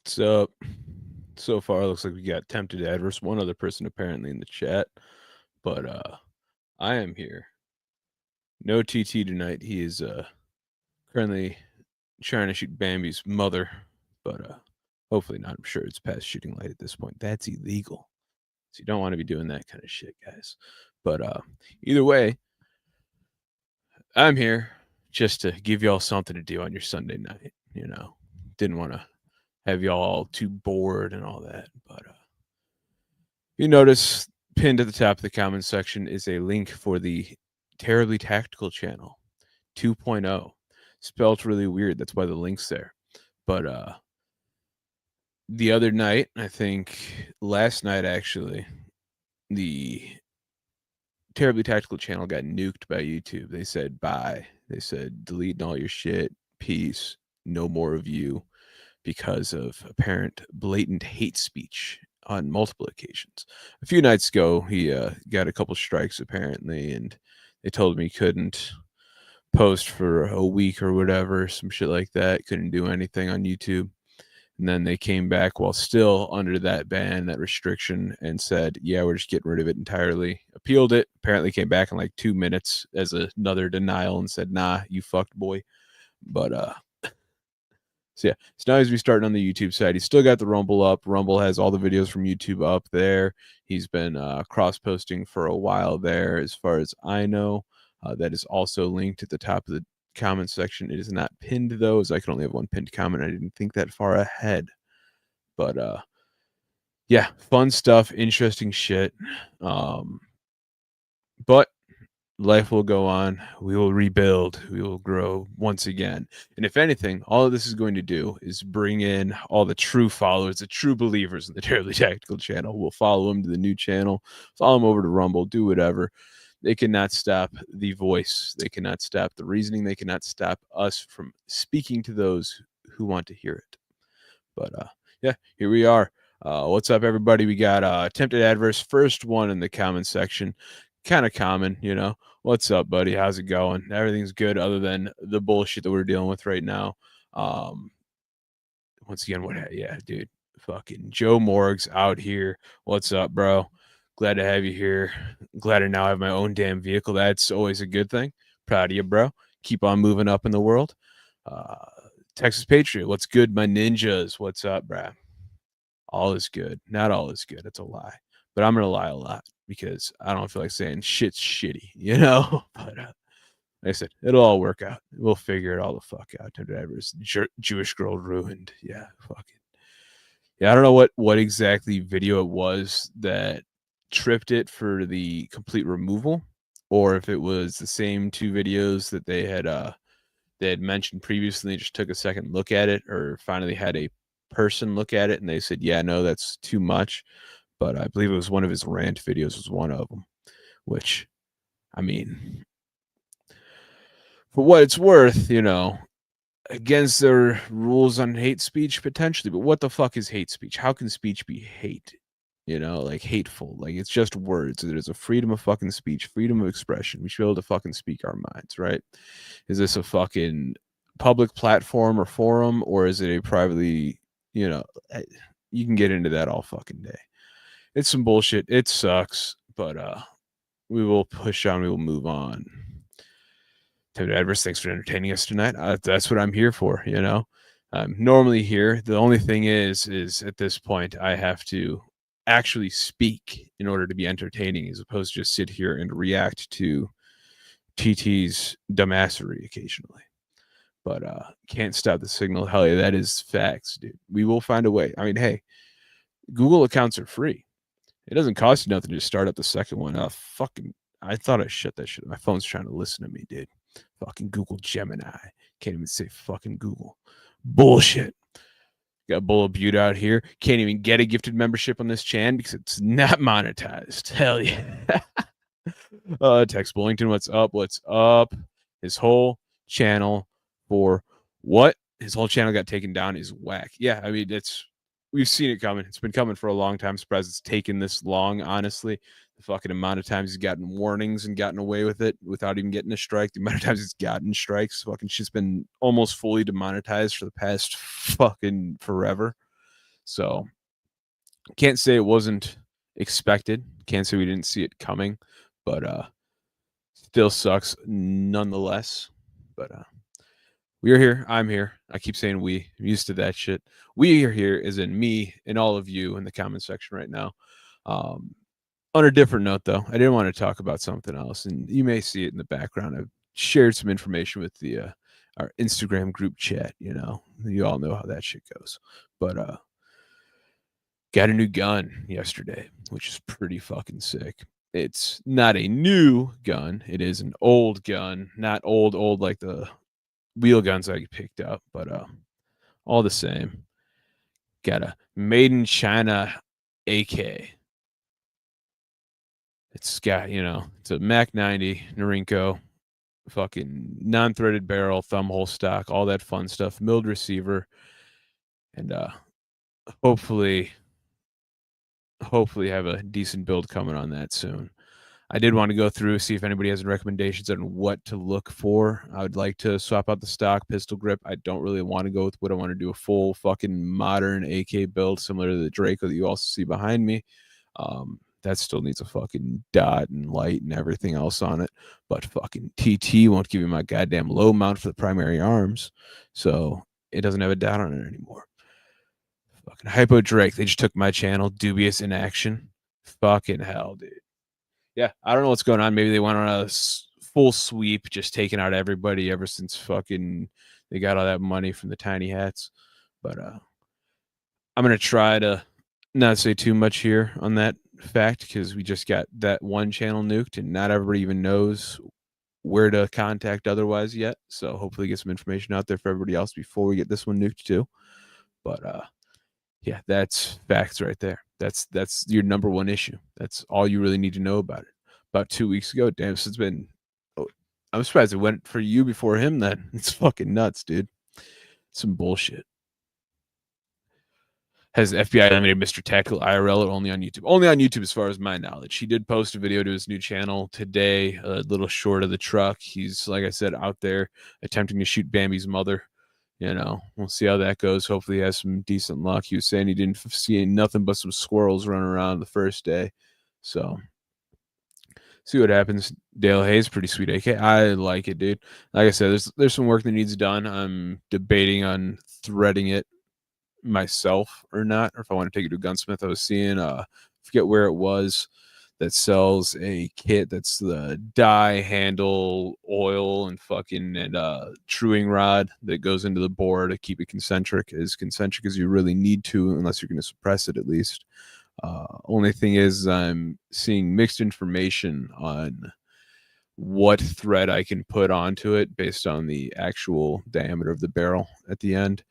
So, so far, it looks like we got tempted adverse. One other person apparently in the chat, but I am here. No TT tonight. He is currently trying to shoot Bambi's mother, but hopefully not. I'm sure it's past shooting light at this point. That's illegal, so you don't want to be doing that kind of shit, guys. But either way, I'm here just to give y'all something to do on your Sunday night. You know, didn't want to have y'all too bored and all that, but you notice pinned at the top of the comment section is a link for the Terribly Tactical channel 2.0. Spelled really weird. That's why the link's there. But the other night, I think last night actually, the Terribly Tactical channel got nuked by YouTube. They said bye. They said deleting all your shit. Peace. No more of you because of apparent blatant hate speech on multiple occasions. A few nights ago, he got a couple strikes apparently, and they told him he couldn't post for a week or whatever, some shit like that. Couldn't do anything on YouTube. And then they came back while still under that ban, that restriction, and said, yeah, we're just getting rid of it entirely. Appealed it. Apparently came back in like 2 minutes as another denial and said, nah, you fucked boy. But so yeah, so now he's restarting on the YouTube side. He's still got the Rumble up. Rumble has all the videos from YouTube up there. He's been cross-posting for a while there, as far as I know. That is also linked at the top of the comment section. It is not pinned, though, as I can only have one pinned comment. I didn't think that far ahead. But yeah, fun stuff, interesting shit. But life will go on. We will rebuild. We will grow once again. And if anything, all of this is going to do is bring in all the true followers, the true believers in the Terribly Tactical channel. We'll follow them to the new channel, follow them over to Rumble, do whatever. They cannot stop the voice. They cannot stop the reasoning. They cannot stop us from speaking to those who want to hear it. But yeah, here we are. What's up, everybody? We got attempted adverse, first one in the comment section. Kind of common, you know. What's up, buddy? How's it going? Everything's good other than the bullshit that we're dealing with right now. Once again, yeah, dude, fucking Joe Morg's out here. What's up, bro? Glad to have you here. Glad to now have my own damn vehicle. That's always a good thing. Proud of you, bro. Keep on moving up in the world. Texas Patriot, what's good, my ninjas? What's up, bro? All is good. Not all is good. It's a lie. But I'm going to lie a lot because I don't feel like saying shit's shitty, you know? But like I said, it'll all work out. We'll figure it all the fuck out. Jewish girl ruined. Yeah, fuck it. Yeah, I don't know what exactly video it was that tripped it for the complete removal, or if it was the same two videos that they had mentioned previously. They just took a second look at it, or finally had a person look at it and they said, yeah, no, that's too much. But I believe it was one of his rant videos was one of them, which, I mean, for what it's worth, you know, against their rules on hate speech potentially, but what the fuck is hate speech? How can speech be hate? You know, like hateful, like it's just words. There's a freedom of fucking speech, freedom of expression. We should be able to fucking speak our minds, right? Is this a fucking public platform or forum, or is it a privately, you know, you can get into that all fucking day. It's some bullshit. It sucks, but we will push on. We will move on. David Adverse, thanks for entertaining us tonight. That's what I'm here for, you know. I'm normally here. The only thing is at this point, I have to actually speak in order to be entertaining, as opposed to just sit here and react to TT's dumbassery occasionally. But can't stop the signal. Hell yeah, that is facts, dude. We will find a way. I mean, hey, Google accounts are free. It doesn't cost you nothing to start up the second one. I thought I shut that shit. My phone's trying to listen to me, dude. Fucking Google Gemini. Can't even say fucking Google. Bullshit. Got Bull of Butte out here. Can't even get a gifted membership on this channel because it's not monetized. Hell yeah. Tex Bullington, what's up? What's up? His whole channel for what? His whole channel got taken down is whack. Yeah, I mean, we've seen it coming. It's been coming for a long time. I'm surprised it's taken this long, honestly. The fucking amount of times he's gotten warnings and gotten away with it without even getting a strike. The amount of times he's gotten strikes. Fucking shit's been almost fully demonetized for the past fucking forever. So can't say it wasn't expected. Can't say we didn't see it coming, but still sucks nonetheless. But we're here. I'm here. I keep saying we. I'm used to that shit. We are here as in me and all of you in the comment section right now. On a different note, though, I didn't want to talk about something else, and you may see it in the background. I've shared some information with the our Instagram group chat. You all know how that shit goes. But got a new gun yesterday, which is pretty fucking sick. It's not a new gun. It is an old gun. Not old like the wheel guns I picked up, but all the same. Got a made in China AK. It's got, it's a Mac 90 Norinco, fucking non-threaded barrel, thumb hole stock, all that fun stuff, milled receiver, and hopefully have a decent build coming on that soon. I did want to go through, see if anybody has any recommendations on what to look for. I would like to swap out the stock pistol grip. I don't really want to go with what I want to do a full fucking modern AK build, similar to the Draco that you also see behind me. That still needs a fucking dot and light and everything else on it. But fucking TT won't give me my goddamn low mount for the primary arms. So it doesn't have a dot on it anymore. Fucking Hypo Drake. They just took my channel. Dubious in action. Fucking hell, dude. Yeah, I don't know what's going on. Maybe they went on a full sweep, just taking out everybody ever since fucking they got all that money from the tiny hats. But I'm going to try to not say too much here on that fact because we just got that one channel nuked and not everybody even knows where to contact otherwise yet. So hopefully get some information out there for everybody else before we get this one nuked too. But yeah, that's facts right there. That's your number one issue. That's all you really need to know about it. About 2 weeks ago, damn, so it's been. Oh, I'm surprised it went for you before him. Then it's fucking nuts, dude. Some bullshit. Has FBI eliminated Mr. Tackle IRL or only on YouTube? Only on YouTube, as far as my knowledge. He did post a video to his new channel today, a little short of the truck. He's, like I said, out there attempting to shoot Bambi's mother. We'll see how that goes. Hopefully he has some decent luck. He was saying he didn't see nothing but some squirrels running around the first day. So see what happens. Dale Hayes, pretty sweet AK. I like it, dude. Like I said, there's some work that needs done. I'm debating on threading it myself or not, or if I want to take it to a gunsmith. I was seeing forget where it was, that sells a kit that's the die, handle, oil, and fucking and truing rod that goes into the bore to keep it concentric as you really need to, unless you're going to suppress it at least. Only thing is, I'm seeing mixed information on what thread I can put onto it based on the actual diameter of the barrel at the end.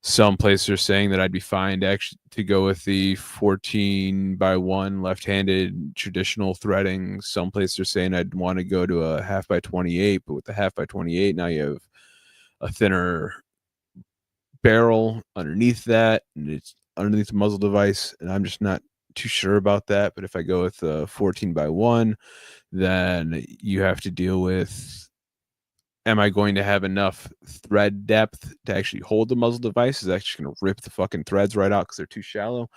Some places are saying that I'd be fine to go with the 14x1 left-handed traditional threading. Some places are saying I'd want to go to a 1/2x28, but with the 1/2x28, now you have a thinner barrel underneath that, and it's underneath the muzzle device, and I'm just not too sure about that. But if I go with a 14x1, then you have to deal with, am I going to have enough thread depth to actually hold the muzzle device? Is it actually going to rip the fucking threads right out because they're too shallow?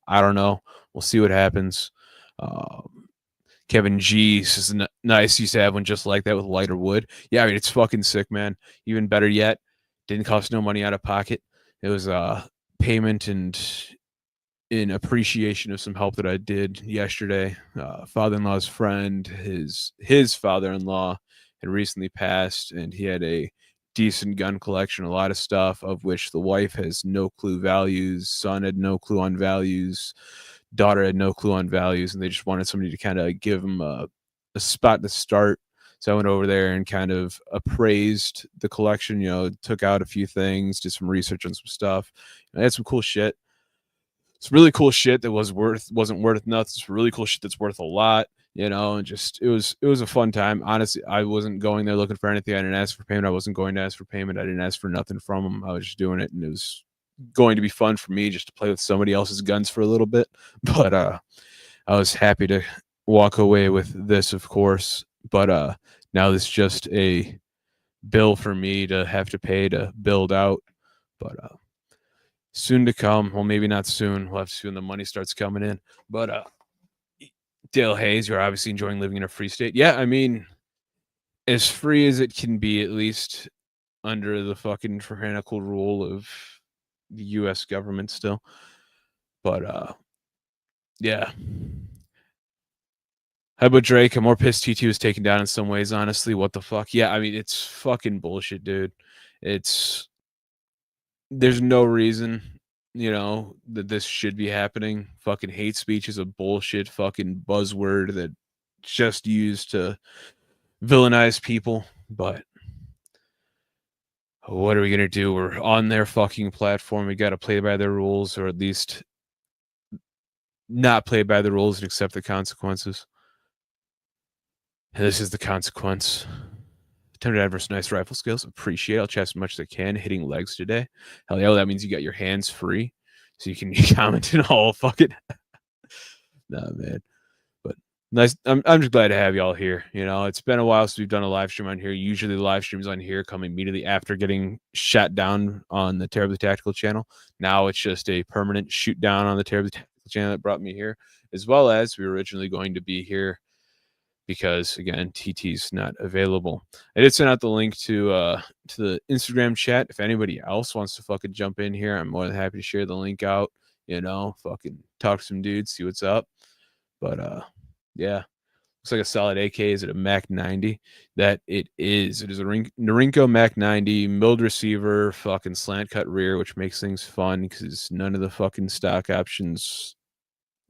I don't know. We'll see what happens. Kevin G says, nice. Used to have one just like that with lighter wood. Yeah, I mean, it's fucking sick, man. Even better yet, didn't cost no money out of pocket. It was a payment and in appreciation of some help that I did yesterday. Father-in-law's friend, his father-in-law had recently passed, and he had a decent gun collection, a lot of stuff of which the wife has no clue values, son had no clue on values, daughter had no clue on values, and they just wanted somebody to kind of give them a spot to start. So I went over there and kind of appraised the collection, took out a few things, did some research on some stuff. I had some cool shit. It's really cool shit that wasn't worth nothing. It's really cool shit that's worth a lot, and just it was a fun time. Honestly, I wasn't going there looking for anything. I didn't ask for payment. I wasn't going to ask for payment. I didn't ask for nothing from them. I was just doing it, and it was going to be fun for me just to play with somebody else's guns for a little bit. But I was happy to walk away with this, of course. But now this is just a bill for me to have to pay to build out. But soon to come. Well, maybe not soon. We'll have to see when the money starts coming in. But Dale Hayes, you're obviously enjoying living in a free state. Yeah, I mean, as free as it can be, at least under the fucking tyrannical rule of the U.S. government still. But yeah. How about Drake? I'm more pissed T2 is taken down in some ways, honestly. What the fuck? Yeah, I mean, it's fucking bullshit, dude. There's no reason, that this should be happening. Fucking hate speech is a bullshit fucking buzzword that just used to villainize people. But what are we gonna do? We're on their fucking platform. We gotta play by their rules, or at least not play by the rules and accept the consequences. And this is the consequence. Attempted adverse nice rifle skills. Appreciate. I'll chat as much as I can. Hitting legs today. Hell yeah, well, that means you got your hands free. So you can comment in all fucking nah, man. But nice. I'm just glad to have y'all here. It's been a while since we've done a live stream on here. Usually the live streams on here come immediately after getting shot down on the Terribly Tactical channel. Now it's just a permanent shoot down on the Terribly Tactical channel that brought me here, as well as we were originally going to be here because again, TT's not available. I did send out the link to the Instagram chat. If anybody else wants to fucking jump in here, I'm more than happy to share the link out. Fucking talk to some dudes, see what's up. But yeah, looks like a solid AK. Is it a Mac 90? That it is. It is a Norinco Mac 90 milled receiver, fucking slant cut rear, which makes things fun because none of the fucking stock options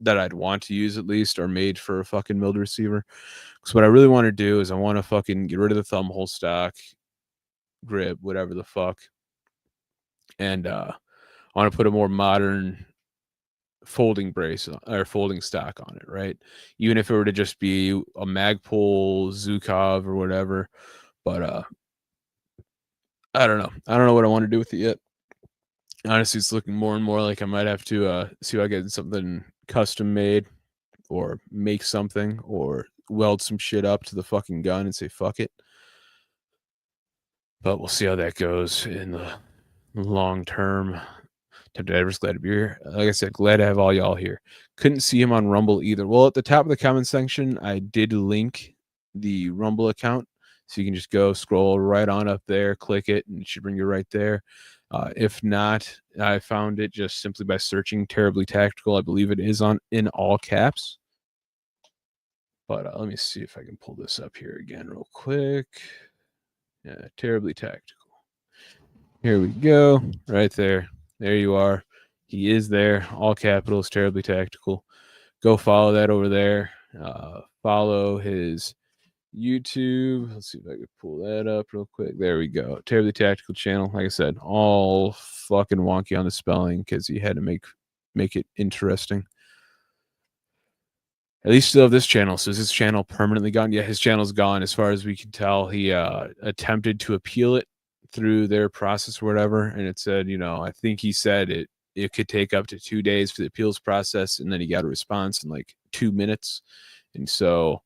that I'd want to use at least are made for a fucking milled receiver. So what I really want to do is I want to fucking get rid of the thumb hole stock, grip, whatever the fuck, and I want to put a more modern folding brace or folding stock on it, right? Even if it were to just be a Magpul, Zukov, or whatever. But I don't know. I don't know what I want to do with it yet. Honestly, it's looking more and more like I might have to see if I get something custom made or make something or weld some shit up to the fucking gun and say fuck it. But we'll see how that goes in the long term. Tempted Edwards, glad to be here. Like I said, glad to have all y'all here. Couldn't see him on Rumble either. Well, at the top of the comment section, I did link the Rumble account. So you can just go scroll right on up there, click it, and it should bring you right there. If not, I found it just simply by searching Terribly Tactical. I believe it is in all caps. But let me see if I can pull this up here again real quick. Yeah, Terribly Tactical. Here we go. Right there. There you are. He is there. All capitals, Terribly Tactical. Go follow that over there. Follow his YouTube. Let's see if I can pull that up real quick. There we go. Terribly Tactical channel. Like I said, all fucking wonky on the spelling because he had to make it interesting. At least still have this channel. So is his channel permanently gone? Yeah, his channel's gone. As far as we can tell, he attempted to appeal it through their process or whatever, and it said, I think he said it could take up to 2 days for the appeals process, and then he got a response in like 2 minutes. And so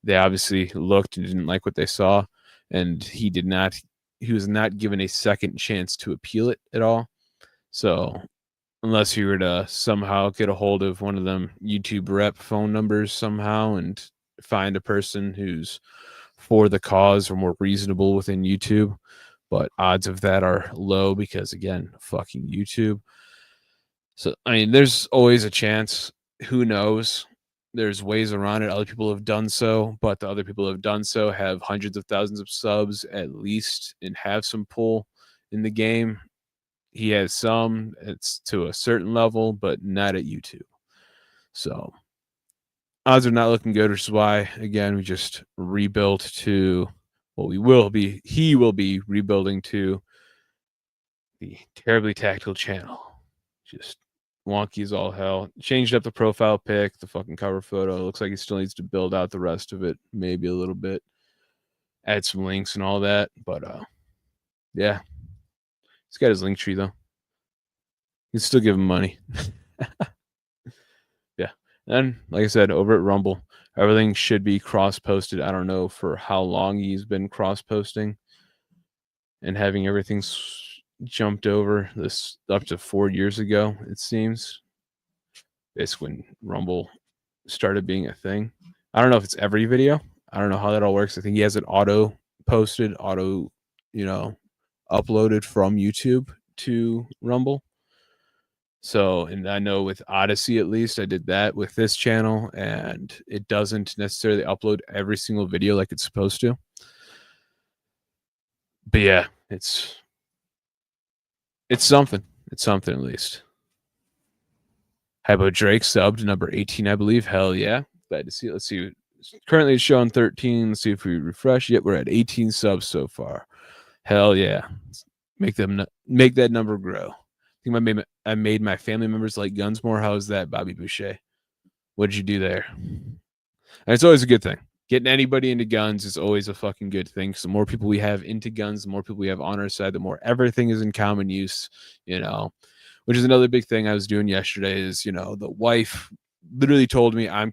they obviously looked and didn't like what they saw, and he was not given a second chance to appeal it at all. So unless you were to somehow get a hold of one of them YouTube rep phone numbers somehow and find a person who's for the cause or more reasonable within YouTube. But odds of that are low because, again, fucking YouTube. So, I mean, there's always a chance. Who knows? There's ways around it. Other people have done so, but the other people who have done so have hundreds of thousands of subs at least and have some pull in the game. He has some. It's to a certain level, but not at YouTube. So odds are not looking good, which is why, again, we just rebuilt to what he will be rebuilding to the Terribly Tactical channel. Just wonky as all hell. Changed up the profile pic, the fucking cover photo. Looks like he still needs to build out the rest of it, maybe a little bit. Add some links and all that. But yeah. He's got his link tree though. You can still give him money. Yeah. And like I said, over at Rumble, everything should be cross-posted. I don't know for how long he's been cross-posting and having everything jumped over this up to 4 years ago, it seems. It's when Rumble started being a thing. I don't know if it's every video. I don't know how that all works. I think he has it auto posted, auto, uploaded from YouTube to Rumble. So, and I know with Odyssey, at least, I did that with this channel, and it doesn't necessarily upload every single video like it's supposed to. But yeah, it's something. It's something at least. How about Drake subbed number 18, I believe? Hell yeah. Glad to see it. Let's see. Currently it's showing 13. Let's see if we refresh. Yep, we're at 18 subs so far. Hell yeah. Make that number grow. I think I made my family members like guns more. How's that, Bobby Boucher? What did you do there? And it's always a good thing. Getting anybody into guns is always a fucking good thing. So the more people we have into guns, the more people we have on our side, the more everything is in common use, which is another big thing I was doing yesterday is, the wife literally told me I'm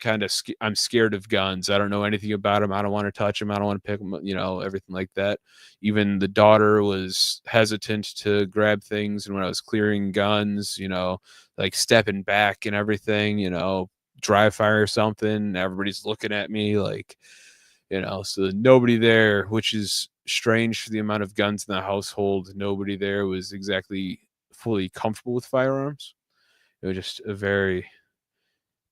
scared of guns. I don't know anything about them. I don't want to touch them. I don't want to pick them, everything like that. Even the daughter was hesitant to grab things. And when I was clearing guns, like stepping back and everything, dry fire or something, everybody's looking at me like, so nobody there, which is strange for the amount of guns in the household. Nobody there was exactly fully comfortable with firearms. It was just a very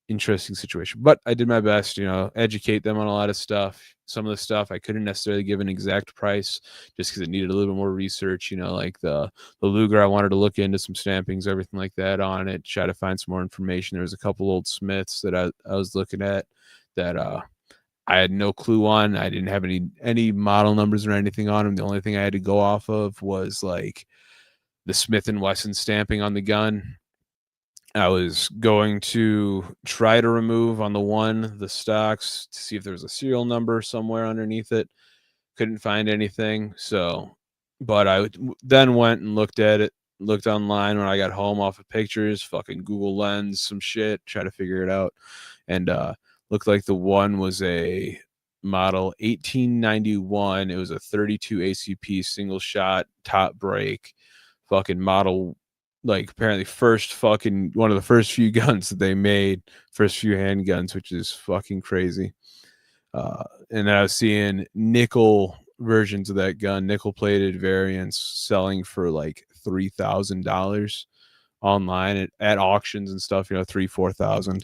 interesting situation, but I did my best, educate them on a lot of stuff. Some of the stuff I couldn't necessarily give an exact price just because it needed a little bit more research, like the Luger. I wanted to look into some stampings, everything like that on it, try to find some more information. There was a couple old Smiths that I was looking at that I had no clue on. I didn't have any model numbers or anything on them. The only thing I had to go off of was like the Smith and Wesson stamping on the gun. I was going to try to remove on the stocks to see if there was a serial number somewhere underneath it. Couldn't find anything. So, but I then went and looked at it, looked online when I got home off of pictures, fucking Google Lens, some shit, try to figure it out. And looked like the one was a model 1891. It was a 32 ACP single shot top break fucking model, like apparently one of the first few guns that they made, first few handguns, which is fucking crazy. And I was seeing nickel versions of that gun, nickel plated variants selling for like $3,000 online at auctions and stuff, 3,000-4,000.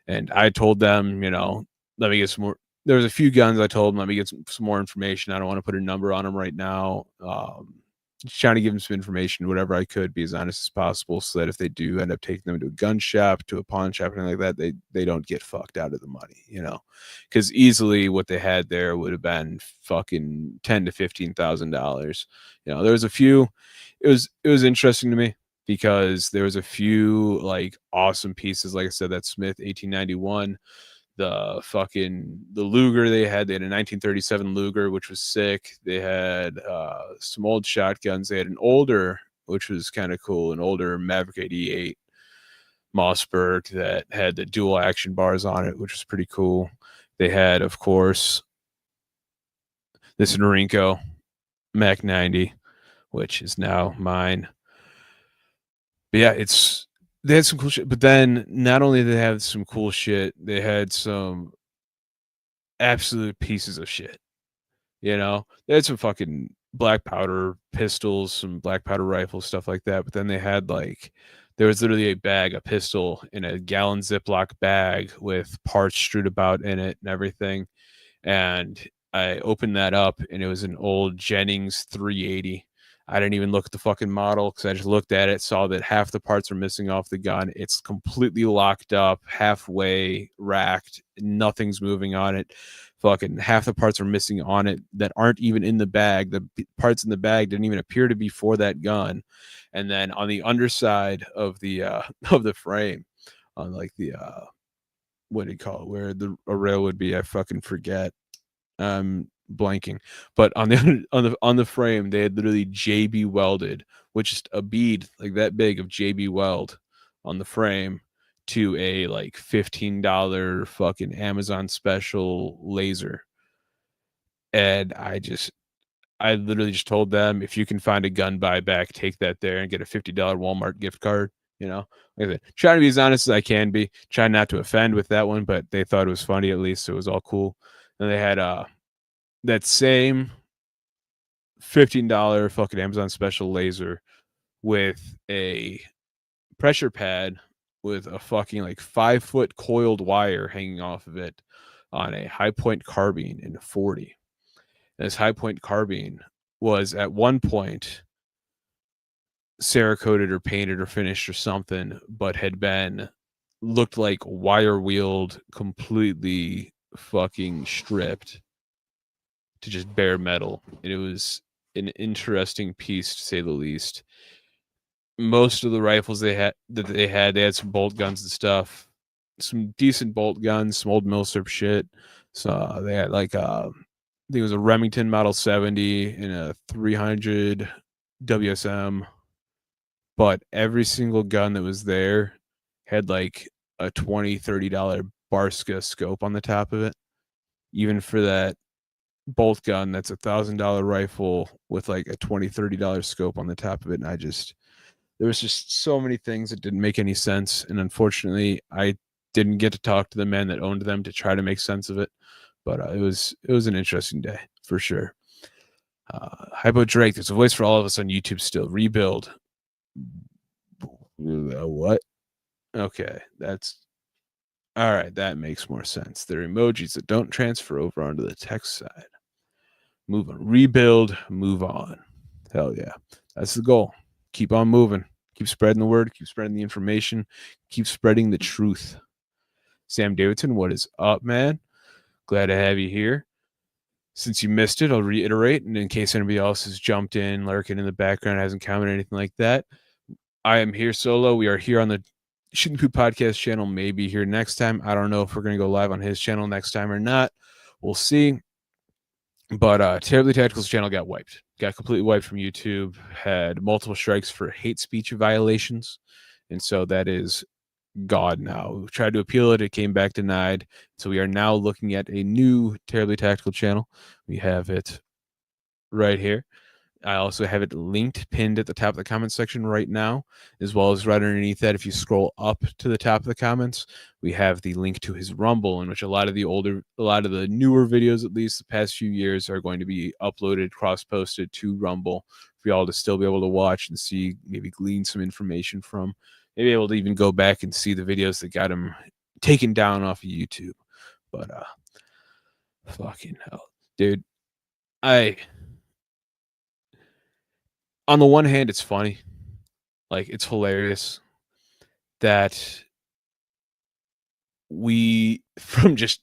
And I told them, let me get some more. There was a few guns I told them, let me get some more information. I don't want to put a number on them right now. Just trying to give them some information, whatever I could, be as honest as possible, so that if they do end up taking them to a gun shop, to a pawn shop, anything like that, they don't get fucked out of the money, because easily what they had there would have been fucking $10,000 to $15,000. There was a few. It was interesting to me because there was a few like awesome pieces, like I said, that Smith 1891. The Luger they had a 1937 Luger, which was sick. They had some old shotguns. They had an older, which was kind of cool, an older Maverick 88 Mossberg that had the dual action bars on it, which was pretty cool. They had, of course, this Norinco Mac 90, which is now mine. But yeah, they had some cool shit. But then not only did they have some cool shit, they had some absolute pieces of shit. They had some fucking black powder pistols, some black powder rifles, stuff like that. But then they had there was literally a pistol in a gallon Ziploc bag with parts strewed about in it and everything. And I opened that up and it was an old Jennings 380. I didn't even look at the fucking model because I just looked at it, saw that half the parts are missing off the gun. It's completely locked up, halfway racked. Nothing's moving on it. Fucking half the parts are missing on it that aren't even in the bag. The parts in the bag didn't even appear to be for that gun. And then on the underside of the frame, on like the what do you call it, where a rail would be, I fucking forget. Blanking, but on the frame they had literally JB welded, which is a bead like that big of JB weld on the frame to a like $15 fucking Amazon special laser. And I literally just told them, if you can find a gun buyback, take that there and get a $50 Walmart gift card. You know, like I said, trying to be as honest as I can be, trying not to offend with that one, but they thought it was funny at least, so it was all cool. And they had that same $15 fucking Amazon special laser with a pressure pad with a fucking like 5-foot coiled wire hanging off of it on a high point carbine in 40. And this high point carbine was at one point Cerakoted or painted or finished or something, but had been looked like wire wheeled, completely fucking stripped to just bare metal. And it was an interesting piece to say the least. Most of the rifles they had some bolt guns and stuff, some decent bolt guns, some old Milsurp shit. So they had like I think it was a Remington Model 70 and a 300 WSM, but every single gun that was there had like a $20-$30 Barska scope on the top of it. Even for that bolt gun, that's $1,000 rifle with like a $20-$30 scope on the top of it. And there was just so many things that didn't make any sense. And unfortunately, I didn't get to talk to the men that owned them to try to make sense of it. But it was an interesting day for sure. Hypo Drake, there's a voice for all of us on YouTube still. Rebuild. What? Okay, that's all right. That makes more sense. They're emojis that don't transfer over onto the text side. Move on. Rebuild. Move on. Hell yeah. That's the goal. Keep on moving. Keep spreading the word. Keep spreading the information. Keep spreading the truth. Sam Davidson, what is up, man? Glad to have you here. Since you missed it, I'll reiterate, and in case anybody else has jumped in, lurking in the background, hasn't commented anything like that, I am here solo. We are here on the Shooting the Poop podcast channel. Maybe here next time. I don't know if we're going to go live on his channel next time or not. We'll see. But Terribly Tactical's channel got wiped. Got completely wiped from YouTube. Had multiple strikes for hate speech violations. And so that is God now. We tried to appeal it. It came back denied. So we are now looking at a new Terribly Tactical channel. We have it right here. I also have it linked, pinned at the top of the comment section right now, as well as right underneath that. If you scroll up to the top of the comments, we have the link to his Rumble, in which a lot of the newer videos, at least the past few years, are going to be uploaded, cross-posted to Rumble for y'all to still be able to watch and see, maybe glean some information from, maybe able to even go back and see the videos that got him taken down off of YouTube. But fucking hell, dude, on the one hand, it's funny. Like, it's hilarious that from just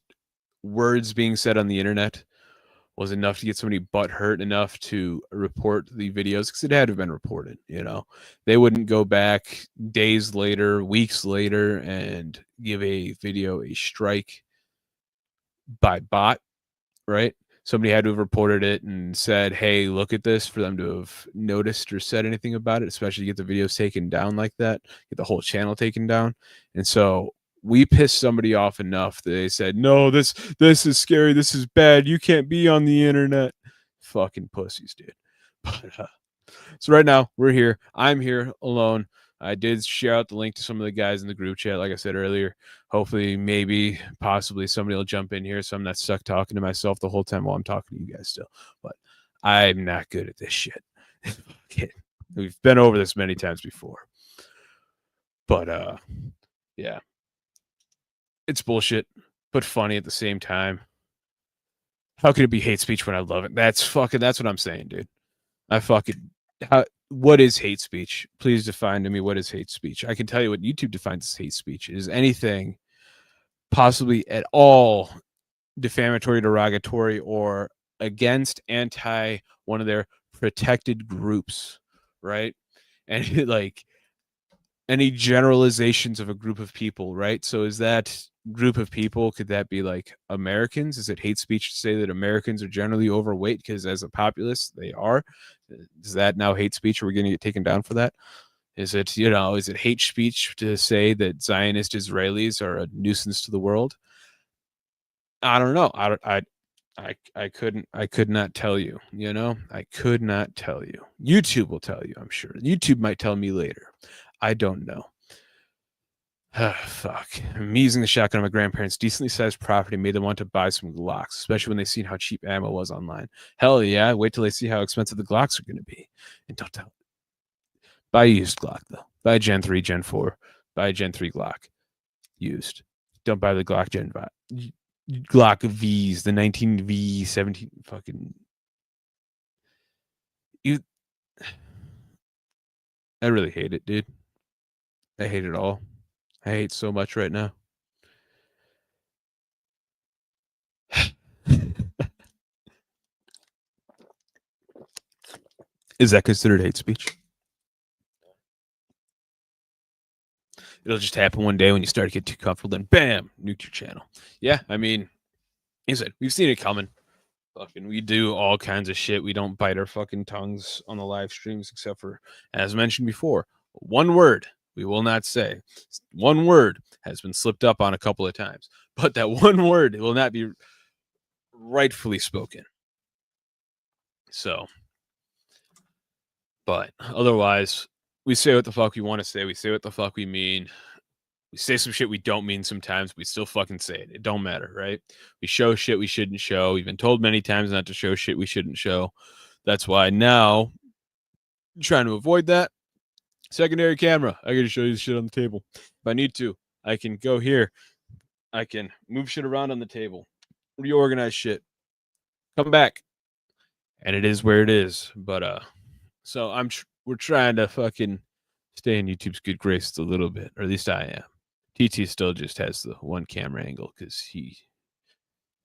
words being said on the internet was enough to get somebody butt hurt enough to report the videos, because it had to have been reported. They wouldn't go back days later, weeks later, and give a video a strike by bot, right? Somebody had to have reported it and said, hey, look at this, for them to have noticed or said anything about it, especially get the videos taken down like that, get the whole channel taken down. And so we pissed somebody off enough that they said, no, this is scary. This is bad. You can't be on the internet. Fucking pussies, dude. But, so right now we're here. I'm here alone. I did share out the link to some of the guys in the group chat, like I said earlier. Hopefully, maybe, possibly somebody will jump in here so I'm not stuck talking to myself the whole time while I'm talking to you guys still. But I'm not good at this shit. We've been over this many times before. But, yeah. It's bullshit, but funny at the same time. How could it be hate speech when I love it? That's what I'm saying, dude. What is hate speech? Please define to me, what is hate speech? I can tell you what YouTube defines as hate speech. It is anything possibly at all defamatory, derogatory, or against, anti one of their protected groups, right? And like any generalizations of a group of people, right? So is that group of people, could that be like Americans? Is it hate speech to say that Americans are generally overweight because as a populace they are? Is that now hate speech? Are we going to get taken down for that? Is it hate speech to say that Zionist Israelis are a nuisance to the world? I don't know. I I could not tell you, I could not tell you. YouTube will tell you, I'm sure. YouTube might tell me later. I don't know. Fuck. Me using the shotgun on my grandparents' decently sized property made them want to buy some Glocks, especially when they seen how cheap ammo was online. Hell yeah, wait till they see how expensive the Glocks are going to be. And don't tell. Buy a used Glock, though. Buy a Gen 3, Gen 4. Buy a Gen 3 Glock. Used. Don't buy the Glock Gen 5. Glock V's, the 19V, 17 fucking. You. I really hate it, dude. I hate it all. I hate so much right now. Is that considered hate speech? It'll just happen one day when you start to get too comfortable, then bam, nuke your channel. Yeah, I mean, he said we've seen it coming. Fucking, we do all kinds of shit. We don't bite our fucking tongues on the live streams, except for, as mentioned before, one word we will not say. One word has been slipped up on a couple of times, but that one word will not be rightfully spoken. So, but otherwise, we say what the fuck we want to say. We say what the fuck we mean. We say some shit we don't mean sometimes. We still fucking say it. It don't matter, right? We show shit we shouldn't show. We've been told many times not to show shit we shouldn't show. That's why now, trying to avoid that, secondary camera. I got to show you the shit on the table. If I need to, I can go here. I can move shit around on the table, reorganize shit, come back, and it is where it is. But so we're trying to fucking stay in YouTube's good graces a little bit, or at least I am. TT still just has the one camera angle because he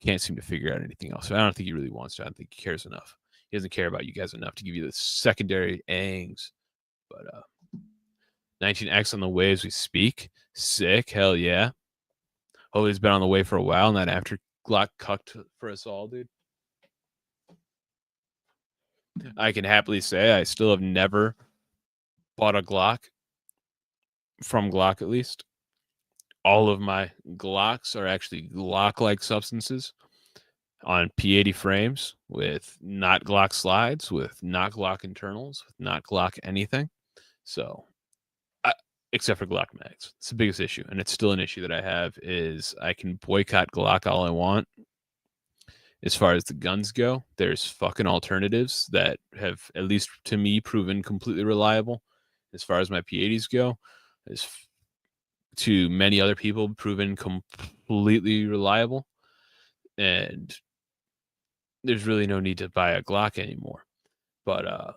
can't seem to figure out anything else. So I don't think he really wants to. I don't think he cares enough. He doesn't care about you guys enough to give you the secondary angs. But 19X on the way as we speak. Sick. Hell yeah. Hopefully it's been on the way for a while, not after Glock cucked for us all, dude. I can happily say I still have never bought a Glock from Glock, at least. All of my Glocks are actually Glock-like substances on P80 frames with not Glock slides, with not Glock internals, with not Glock anything. So, except for Glock mags. It's the biggest issue, and it's still an issue that I have, is I can boycott Glock all I want. As far as the guns go, there's fucking alternatives that have, at least to me, proven completely reliable. As far as my P80s go, as to many other people, proven completely reliable. And there's really no need to buy a Glock anymore. But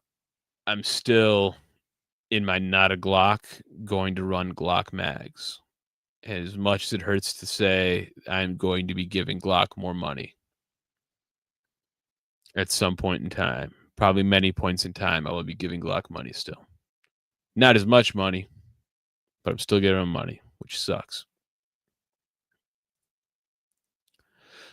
I'm still, in my not a Glock, going to run Glock mags. As much as it hurts to say, I'm going to be giving Glock more money at some point in time. Probably many points in time, I will be giving Glock money still. Not as much money, but I'm still giving them money, which sucks.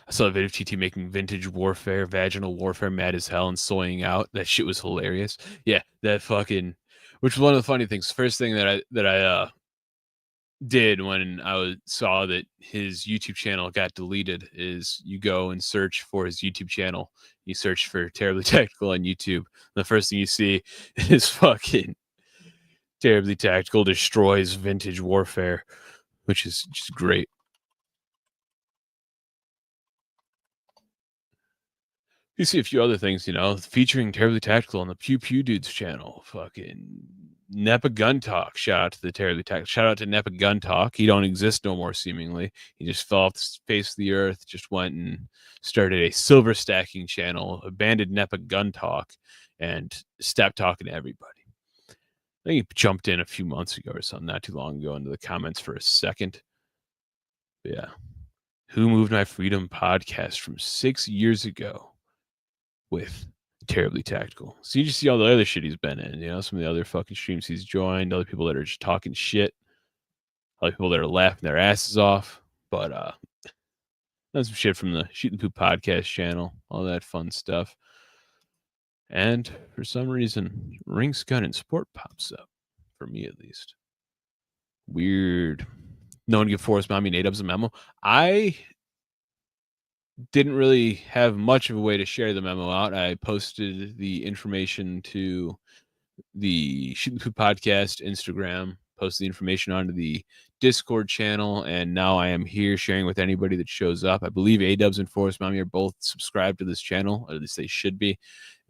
I saw a video of TT making vintage warfare, vaginal warfare, mad as hell, and soying out. That shit was hilarious. Yeah, that fucking, which was one of the funny things. First thing that I did when I saw that his YouTube channel got deleted is you go and search for his YouTube channel. You search for Terribly Tactical on YouTube. The first thing you see is fucking Terribly Tactical destroys vintage warfare, which is just great. You see a few other things, featuring Terribly Tactical on the Pew Pew Dudes channel. Fucking Nepa Gun Talk. Shout out to the Terribly Tactical. Shout out to Nepa Gun Talk. He don't exist no more, seemingly. He just fell off the face of the earth, just went and started a silver stacking channel, abandoned Nepa Gun Talk, and stopped talking to everybody. I think he jumped in a few months ago or something, not too long ago, into the comments for a second. But yeah. Who Moved My Freedom podcast from 6 years ago with Terribly Tactical. So you just see all the other shit he's been in, some of the other fucking streams he's joined, other people that are just talking shit, other people that are laughing their asses off. But that's some shit from the Shooting the Poop podcast channel, all that fun stuff. And for some reason, Rinks Gun and Sport pops up, for me at least. Weird. No one give Forrest Mommy and A-Dubs a memo. I didn't really have much of a way to share the memo out. I posted the information to the Shooting the Poop podcast Instagram, posted the information onto the Discord channel, and now I am here sharing with anybody that shows up. I believe A-Dubs and Forest Mommy are both subscribed to this channel, or at least they should be.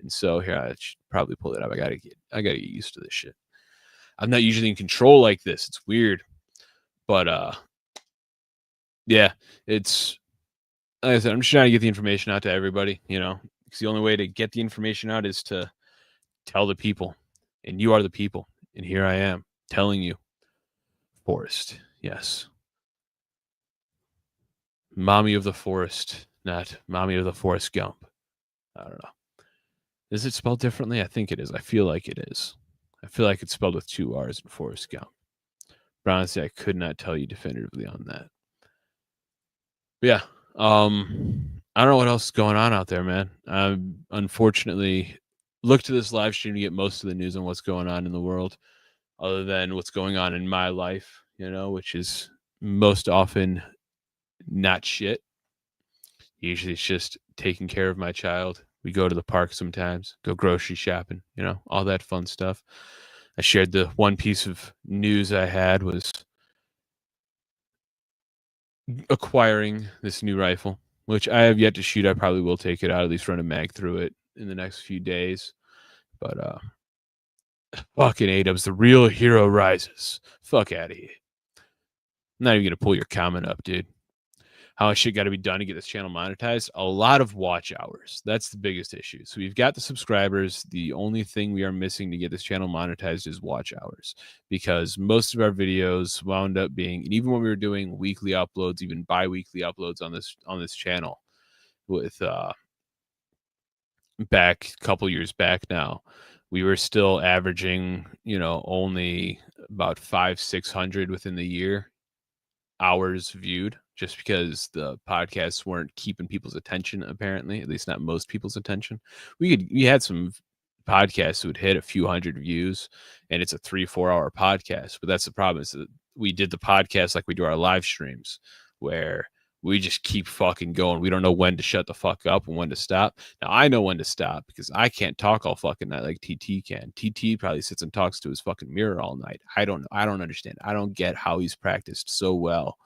And so here, I should probably pull it up. I gotta get used to this shit. I'm not usually in control like this. It's weird. But yeah, it's like I said, I'm just trying to get the information out to everybody, because the only way to get the information out is to tell the people. And you are the people. And here I am telling you. Forest, yes. Mommy of the Forest, not Mommy of the Forest Gump. I don't know. Is it spelled differently? I think it is. I feel like it is. I feel like it's spelled with 2 R's in Forest Gump. But honestly, I could not tell you definitively on that. But yeah. I don't know what else is going on out there, man. I unfortunately look to this live stream to get most of the news on what's going on in the world, other than what's going on in my life, which is most often not shit. Usually it's just taking care of my child. We go to the park sometimes, go grocery shopping, all that fun stuff. I shared the one piece of news I had was acquiring this new rifle, which I have yet to shoot. I probably will take it out, at least run a mag through it in the next few days. But fucking A-Dubs, the real hero rises. Fuck out of here. I'm not even gonna pull your comment up, dude. How much shit got to be done to get this channel monetized? A lot of watch hours. That's the biggest issue. So we've got the subscribers. The only thing we are missing to get this channel monetized is watch hours, because most of our videos wound up being, and even when we were doing weekly uploads, even bi-weekly uploads on this channel, with back a couple years back now, we were still averaging, only about 500-600 within the year hours viewed, just because the podcasts weren't keeping people's attention, apparently, at least not most people's attention. We had some podcasts that would hit a few hundred views, and it's a 3-4 hour podcast. But that's the problem, is that we did the podcast like we do our live streams, where we just keep fucking going. We don't know when to shut the fuck up and when to stop. Now, I know when to stop, because I can't talk all fucking night like TT can. TT probably sits and talks to his fucking mirror all night. I don't understand. I don't get how he's practiced so well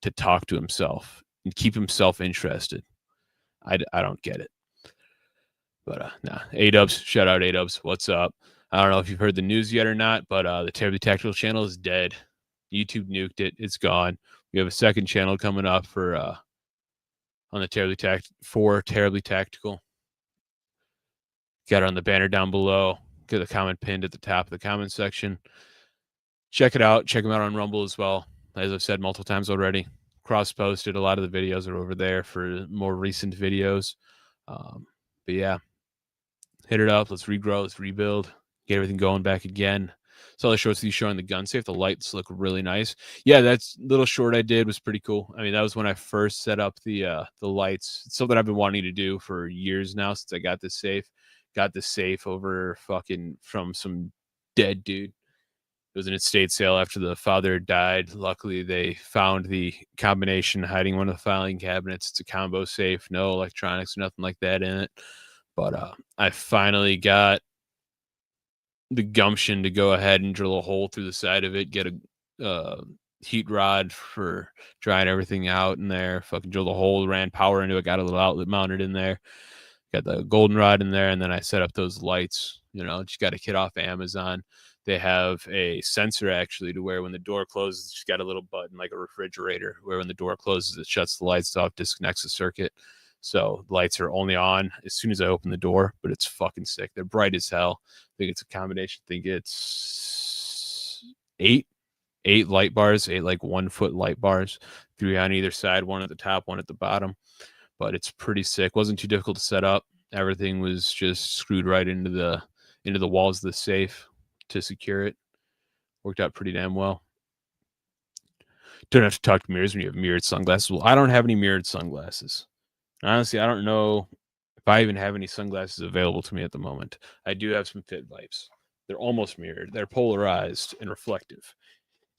to talk to himself and keep himself interested. I don't get it. But nah, A-Dubs, shout out A-Dubs. What's up? I don't know if you've heard the news yet or not, but the Terribly Tactical channel is dead. YouTube nuked it. It's gone. We have a second channel coming up for on the Terribly Tactical. Got it on the banner down below. Get the comment pinned at the top of the comment section. Check it out. Check them out on Rumble as well. As I've said multiple times already, cross-posted. A lot of the videos are over there for more recent videos. But yeah, hit it up. Let's regrow. Let's rebuild. Get everything going back again. So all the shorts that you show on the gun safe, the lights look really nice. Yeah, that's little short I did was pretty cool. I mean, that was when I first set up the lights. It's something I've been wanting to do for years now, since I got this safe. Got this safe over fucking from some dead dude. It was an estate sale after the father died. Luckily, they found the combination hiding one of the filing cabinets. It's a combo safe, no electronics, nothing like that in it. But I finally got the gumption to go ahead and drill a hole through the side of it, get a heat rod for drying everything out in there, fucking drill the hole, ran power into it, got a little outlet mounted in there, got the goldenrod in there, and then I set up those lights. Just got a kit off Amazon. They have a sensor, actually, to where when the door closes, it's just got a little button like a refrigerator, where when the door closes, it shuts the lights off, disconnects the circuit. So the lights are only on as soon as I open the door, but it's fucking sick. They're bright as hell. I think it's a combination. I think it's eight light bars, 8 like 1 foot light bars, 3 on either side, 1 at the top, 1 at the bottom. But it's pretty sick. Wasn't too difficult to set up. Everything was just screwed right into the walls of the safe to secure it. Worked out pretty damn well. Don't have to talk to mirrors when you have mirrored sunglasses. Well, I don't have any mirrored sunglasses. Honestly, I don't know if I even have any sunglasses available to me at the moment. I do have some Fit Vipes. They're almost mirrored. They're polarized and reflective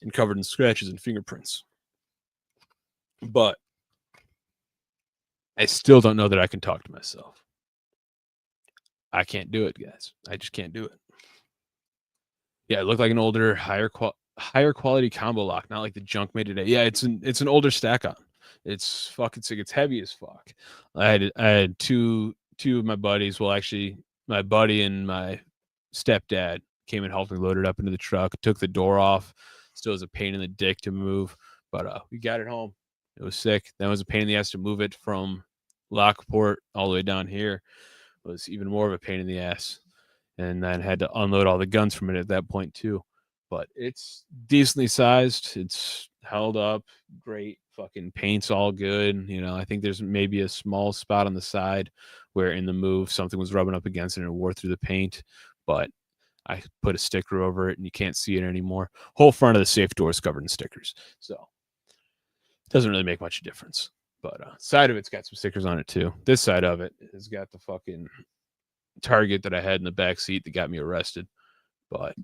and covered in scratches and fingerprints. But I still don't know that I can talk to myself. I can't do it, guys. I just can't do it. Yeah, it looked like an older, higher quality combo lock, not like the junk made today. Yeah, it's an older stack on. It's fucking sick. It's heavy as fuck. I had two of my buddies. Well, actually, my buddy and my stepdad came and helped me load it up into the truck. Took the door off. Still was a pain in the dick to move, but we got it home. It was sick. That was a pain in the ass to move it from Lockport all the way down here. It was even more of a pain in the ass, and then had to unload all the guns from it at that point too. But it's decently sized. It's held up great. Fucking paint's all good. You know, I think there's maybe a small spot on the side where in the move something was rubbing up against it and it wore through the paint. But I put a sticker over it and you can't see it anymore. Whole front of the safe door is covered in stickers. So it doesn't really make much difference. But side of it's got some stickers on it too. This side of it has got the fucking target that I had in the back seat that got me arrested. But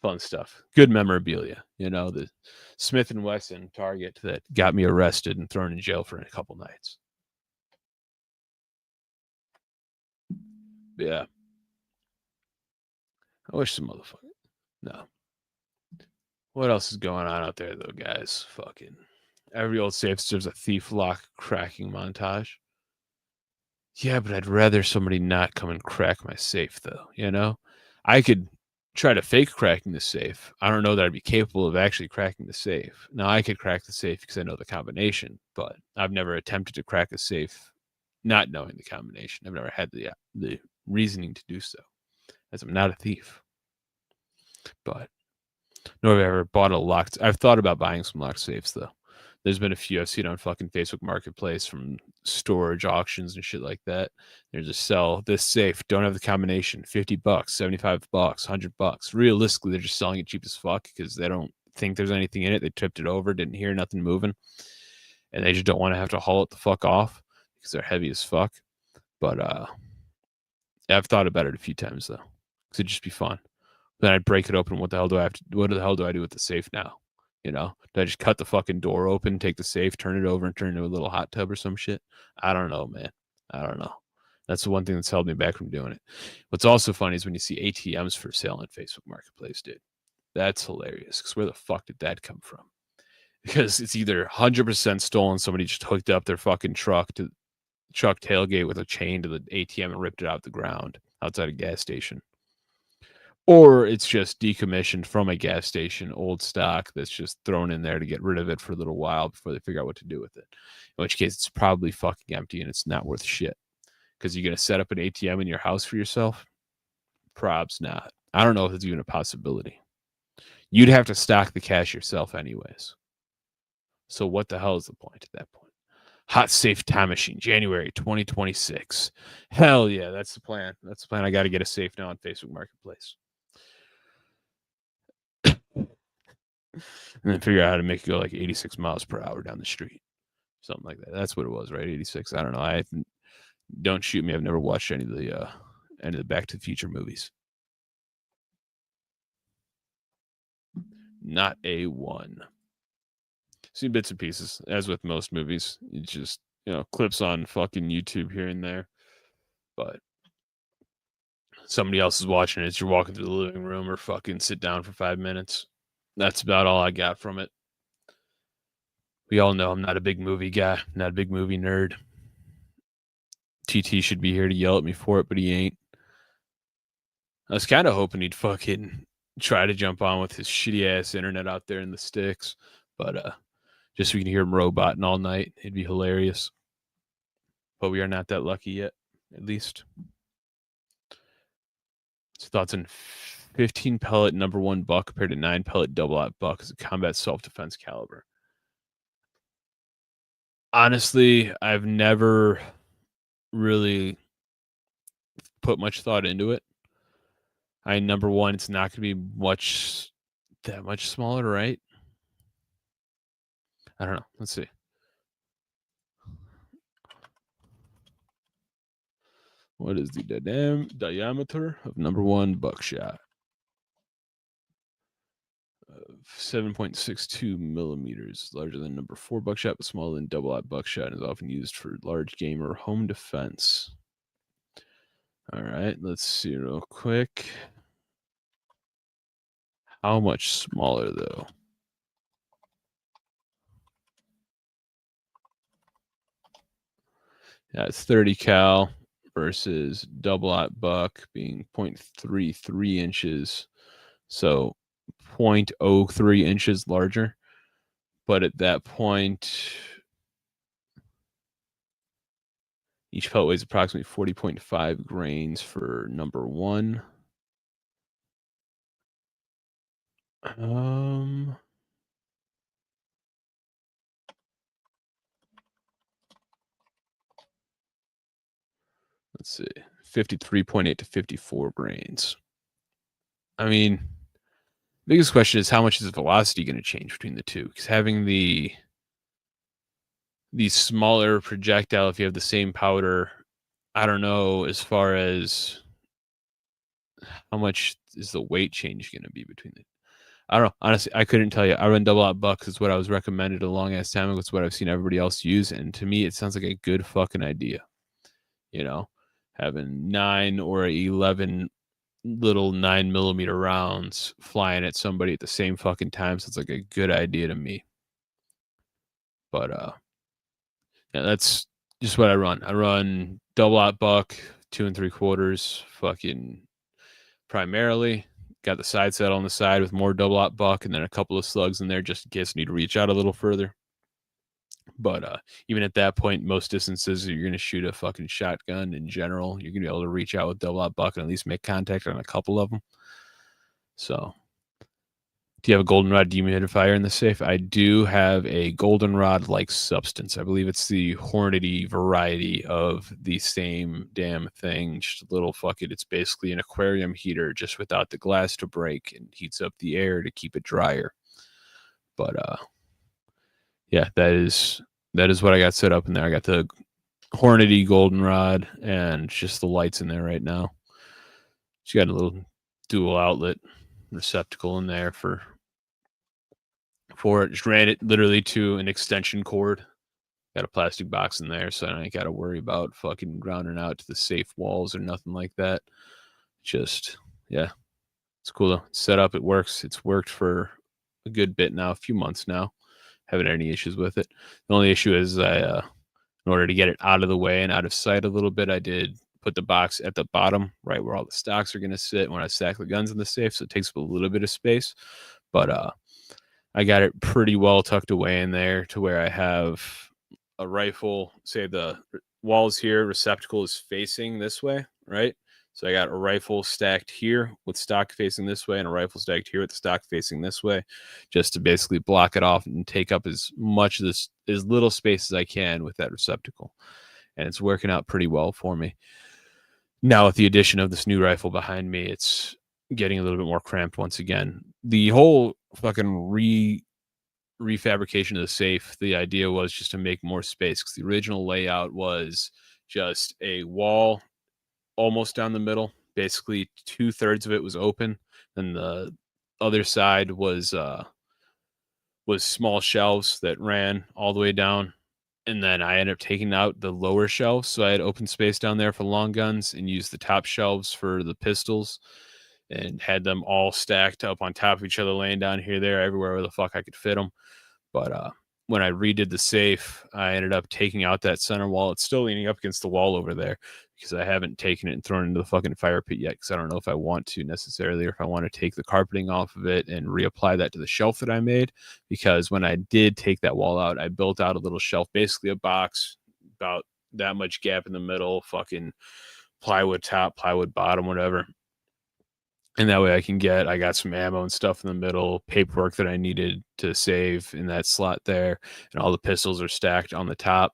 fun stuff. Good memorabilia. You know, the Smith & Wesson target that got me arrested and thrown in jail for a couple nights. But yeah. I wish some motherfucker. No. What else is going on out there, though, guys? Fucking every old safe serves a thief lock cracking montage. Yeah, but I'd rather somebody not come and crack my safe, though. You know, I could try to fake cracking the safe. I don't know that I'd be capable of actually cracking the safe. Now, I could crack the safe because I know the combination, but I've never attempted to crack a safe not knowing the combination. I've never had the reasoning to do so, as I'm not a thief. But nor have I ever bought a locked. I've thought about buying some locked safes, though. There's been a few I've seen on fucking Facebook Marketplace from storage auctions and shit like that. They're just sell this safe, don't have the combination, $50, $75, $100. Realistically, they're just selling it cheap as fuck because they don't think there's anything in it. They tripped it over, didn't hear nothing moving, and they just don't want to have to haul it the fuck off because they're heavy as fuck. But I've thought about it a few times though, because it'd just be fun. Then I'd break it open. What the hell do I have to? What the hell do I do with the safe now? You know, do I just cut the fucking door open, take the safe, turn it over, and turn it into a little hot tub or some shit? I don't know, man. I don't know. That's the one thing that's held me back from doing it. What's also funny is when you see ATMs for sale on Facebook Marketplace, dude. That's hilarious. Because where the fuck did that come from? Because it's either 100% stolen, somebody just hooked up their fucking truck tailgate with a chain to the ATM and ripped it out the ground outside a gas station. Or it's just decommissioned from a gas station, old stock that's just thrown in there to get rid of it for a little while before they figure out what to do with it. In which case, it's probably fucking empty and it's not worth shit. Because you're going to set up an ATM in your house for yourself? Probs not. I don't know if it's even a possibility. You'd have to stock the cash yourself anyways. So what the hell is the point at that point? Hot safe time machine, January 2026. Hell yeah, that's the plan. That's the plan. I got to get a safe now on Facebook Marketplace. And then figure out how to make it go like 86 miles per hour down the street. Something like that. That's what it was, right? 86. I don't know. Don't shoot me. I've never watched any of the Back to the Future movies. Not a one. Seen bits and pieces, as with most movies. It's just, clips on fucking YouTube here and there. But somebody else is watching it as you're walking through the living room or fucking sit down for 5 minutes. That's about all I got from it. We all know I'm not a big movie guy, not a big movie nerd. TT should be here to yell at me for it, but he ain't. I was kind of hoping he'd fucking try to jump on with his shitty ass internet out there in the sticks, but just so we can hear him roboting all night, it'd be hilarious. But we are not that lucky yet, at least. So thoughts on 15 pellet number 1 buck compared to 9 pellet double aught buck as a combat self-defense caliber. Honestly, I've never really put much thought into it. Number one, it's not going to be that much smaller, right? I don't know. Let's see. What is the diameter of number 1 buckshot? 7.62 millimeters, larger than number 4 buckshot, but smaller than double-aught buckshot, and is often used for large game or home defense. All right, let's see real quick. How much smaller, though? Yeah, it's 30 cal versus double-aught buck being 0.33 inches. So 0.03 inches larger. But at that point, each pellet weighs approximately 40.5 grains for number 1. Let's see, 53.8 to 54 grains. I mean, biggest question is how much is the velocity going to change between the two? Because having the smaller projectile, if you have the same powder, I don't know as far as how much is the weight change going to be between the. I don't know. Honestly, I couldn't tell you. I run double-aught bucks is what I was recommended a long ass time ago. It's what I've seen everybody else use, and to me, it sounds like a good fucking idea. You know, having 9 or 11 little 9mm rounds flying at somebody at the same fucking time sounds like a good idea to me. But yeah, that's just what I run. I run double-aught buck, 2 3/4, fucking primarily. Got the side saddle on the side with more double-aught buck, and then a couple of slugs in there just in case I need to reach out a little further. But even at that point, most distances you're going to shoot a fucking shotgun in general. You're going to be able to reach out with double-aught buck and at least make contact on a couple of them. So, do you have a goldenrod dehumidifier in the safe? I do have a goldenrod-like substance. I believe it's the Hornady variety of the same damn thing. Just a little fucking. It's basically an aquarium heater, just without the glass to break, and heats up the air to keep it drier. But yeah, that is what I got set up in there. I got the Hornady goldenrod and just the lights in there right now. She got a little dual outlet receptacle in there for it. Just ran it literally to an extension cord. Got a plastic box in there, so I ain't got to worry about fucking grounding out to the safe walls or nothing like that. Just, yeah, it's cool though. It's set up, it works. It's worked for a good bit now, a few months now. Haven't had any issues with it. The only issue is in order to get it out of the way and out of sight a little bit, I did put the box at the bottom, right where all the stocks are going to sit when I stack the guns in the safe, so it takes up a little bit of space. But I got it pretty well tucked away in there to where I have a rifle, say the walls here, receptacle is facing this way, right? So I got a rifle stacked here with stock facing this way and a rifle stacked here with the stock facing this way, just to basically block it off and take up as much of this, as little space as I can with that receptacle. And it's working out pretty well for me. Now with the addition of this new rifle behind me, it's getting a little bit more cramped once again. The whole fucking refabrication of the safe, the idea was just to make more space, because the original layout was just a wall almost down the middle. Basically 2/3 of it was open, and the other side was small shelves that ran all the way down. And then I ended up taking out the lower shelves, so I had open space down there for long guns and used the top shelves for the pistols, and had them all stacked up on top of each other, laying down here, there, everywhere where the fuck I could fit them. But when I redid the safe, I ended up taking out that center wall. It's still leaning up against the wall over there, because I haven't taken it and thrown it into the fucking fire pit yet, because I don't know if I want to necessarily, or if I want to take the carpeting off of it and reapply that to the shelf that I made. Because when I did take that wall out, I built out a little shelf, basically a box, about that much gap in the middle, fucking plywood top, plywood bottom, whatever. And that way I got some ammo and stuff in the middle, paperwork that I needed to save in that slot there, and all the pistols are stacked on the top.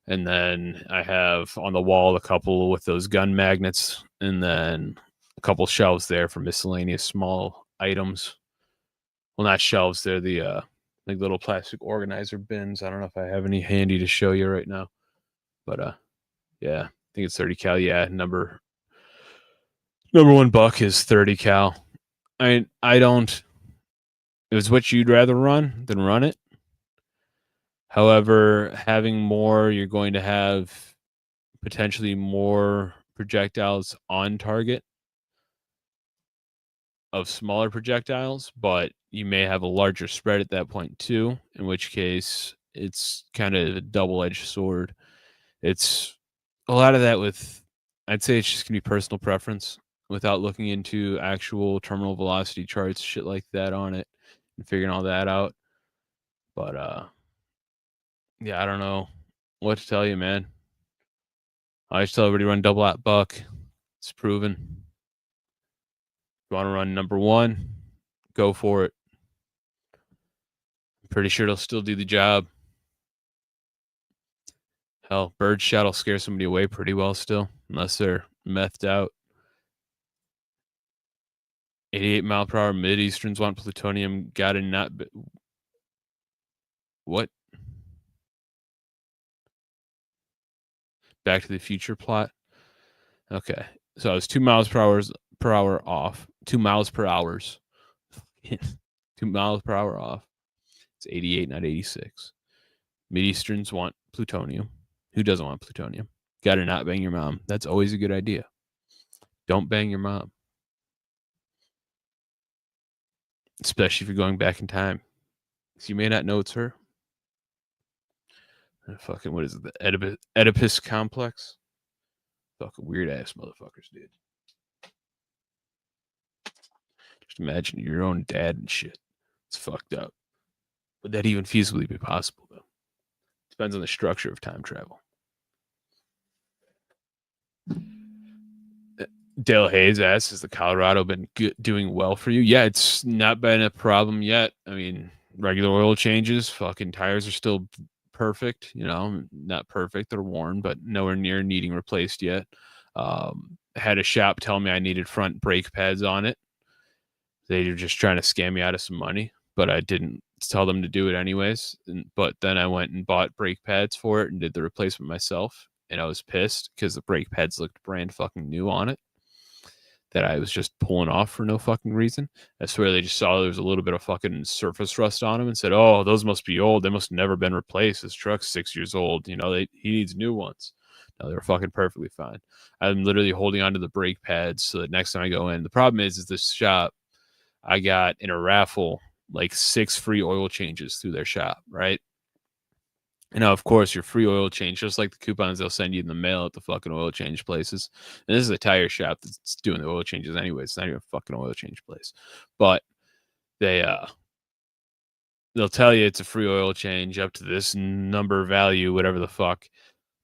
And then I have on the wall a couple with those gun magnets, and then a couple shelves there for miscellaneous small items. Well, not shelves, they're the like little plastic organizer bins. I don't know if I have any handy to show you right now. But yeah, I think it's 30 cal. Yeah, number 1 buck is 30 cal. I don't, it's what you'd rather run, then run it. However, having more, you're going to have potentially more projectiles on target of smaller projectiles, but you may have a larger spread at that point too, in which case it's kind of a double-edged sword. It's a lot of that with, I'd say it's just gonna be personal preference without looking into actual terminal velocity charts, shit like that on it, and figuring all that out. But yeah, I don't know what to tell you, man. I just tell everybody to run double out buck. It's proven. If you want to run number one, go for it. I'm pretty sure it'll still do the job. Hell, bird shot will scare somebody away pretty well still, unless they're methed out. 88-mile-per-hour Mid-Easterns want plutonium. Gotta not... What? Back to the Future plot? Okay. So I was 2 miles per hour off. 2 miles per hour. 2 miles per hour off. It's 88, not 86. Mid-Easterns want plutonium. Who doesn't want plutonium? Gotta not bang your mom. That's always a good idea. Don't bang your mom. Especially if you're going back in time. So you may not know it's her. Fucking, what is it? The Oedipus complex? Fucking weird ass motherfuckers, dude. Just imagine your own dad and shit. It's fucked up. Would that even feasibly be possible, though? Depends on the structure of time travel. Dale Hayes asks, has the Colorado been doing well for you? Yeah, it's not been a problem yet. I mean, regular oil changes, fucking tires are still perfect, you know, not perfect, they're worn, but nowhere near needing replaced yet. Had a shop tell me I needed front brake pads on it. They were just trying to scam me out of some money, but I didn't tell them to do it anyways. But then I went and bought brake pads for it and did the replacement myself. And I was pissed because the brake pads looked brand fucking new on it that I was just pulling off for no fucking reason. I swear they just saw there was a little bit of fucking surface rust on them and said, oh, those must be old. They must have never been replaced. This truck's 6 years old. You know, he needs new ones. No, they were fucking perfectly fine. I'm literally holding onto the brake pads so that next time I go in. The problem is this shop, I got in a raffle like 6 free oil changes through their shop, right? And now, of course, your free oil change, just like the coupons they'll send you in the mail at the fucking oil change places. And this is a tire shop that's doing the oil changes anyway. It's not even a fucking oil change place. But they'll tell you it's a free oil change up to this number value, whatever the fuck.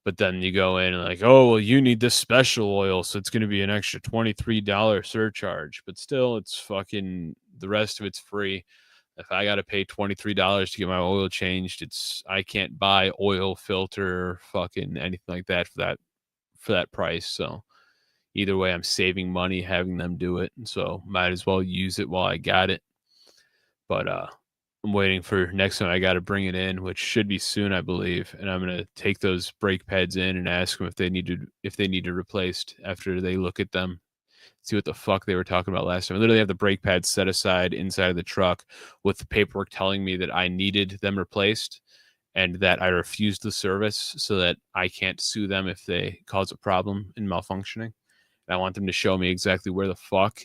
But then you go in and like, oh, well, you need this special oil, so it's going to be an extra $23 surcharge. But still, it's fucking, the rest of it's free. If I got to pay $23 to get my oil changed, I can't buy oil, filter, fucking anything like that for that price. So either way, I'm saving money having them do it. And so might as well use it while I got it. But I'm waiting for next time I got to bring it in, which should be soon, I believe. And I'm going to take those brake pads in and ask them if they need to replaced after they look at them. See what the fuck they were talking about last time. I literally have the brake pads set aside inside of the truck with the paperwork telling me that I needed them replaced and that I refused the service so that I can't sue them if they cause a problem in malfunctioning. And I want them to show me exactly where the fuck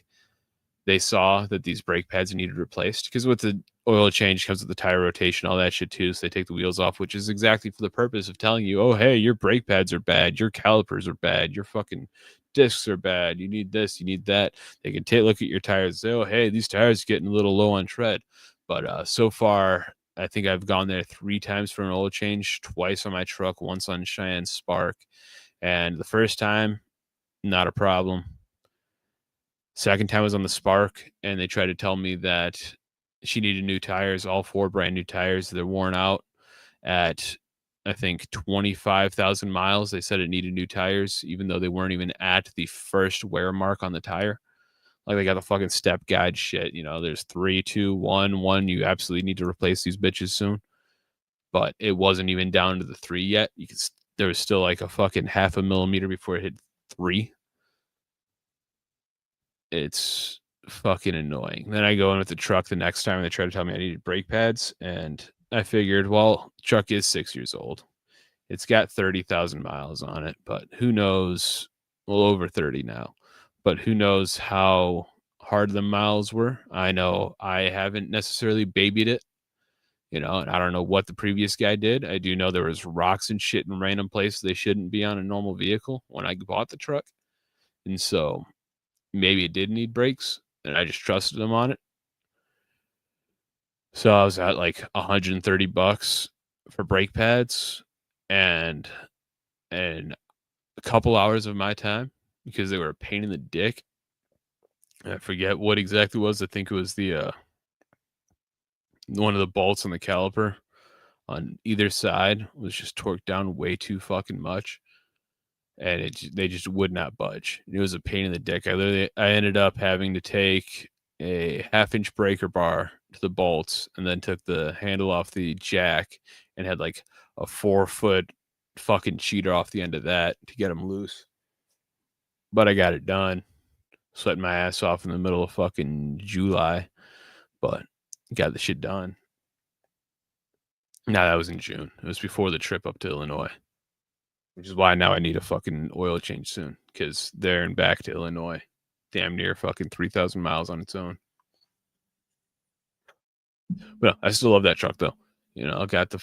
they saw that these brake pads needed replaced. Because with the oil change comes with the tire rotation, all that shit too. So they take the wheels off, which is exactly for the purpose of telling you, oh, hey, your brake pads are bad. Your calipers are bad. Your fucking discs are bad. You need this, you need that. They can look at your tires and say, oh, hey, these tires are getting a little low on tread. But so far, I think I've gone there 3 times for an oil change, twice on my truck, once on Cheyenne Spark. And the first time, not a problem. Second time was on the Spark, and they tried to tell me that she needed new tires, all 4 brand new tires. They're worn out at, I think, 25,000 miles. They said it needed new tires, even though they weren't even at the first wear mark on the tire. Like, they got the fucking step guide shit. You know, there's 3, 2, 1, 1. You absolutely need to replace these bitches soon. But it wasn't even down to the 3 yet. There was still like a fucking half a millimeter before it hit 3. It's fucking annoying. Then I go in with the truck the next time and they try to tell me I needed brake pads. And I figured, well, truck is 6 years old. It's got 30,000 miles on it, but who knows? Well, over 30 now, but who knows how hard the miles were. I know I haven't necessarily babied it, and I don't know what the previous guy did. I do know there was rocks and shit in random places they shouldn't be on a normal vehicle when I bought the truck. And so maybe it did need brakes and I just trusted them on it. So I was at like $130 for brake pads and a couple hours of my time because they were a pain in the dick. I forget what exactly it was. I think it was the one of the bolts on the caliper on either side was just torqued down way too fucking much, and they just would not budge. It was a pain in the dick. I ended up having to take a 1/2-inch breaker bar to the bolts and then took the handle off the jack and had like a 4-foot fucking cheater off the end of that to get them loose. But I got it done. Sweating my ass off in the middle of fucking July, but got the shit done. No, that was in June. It was before the trip up to Illinois, which is why now I need a fucking oil change soon because there and back to Illinois, damn near fucking 3,000 miles on its own. But I still love that truck though. I got the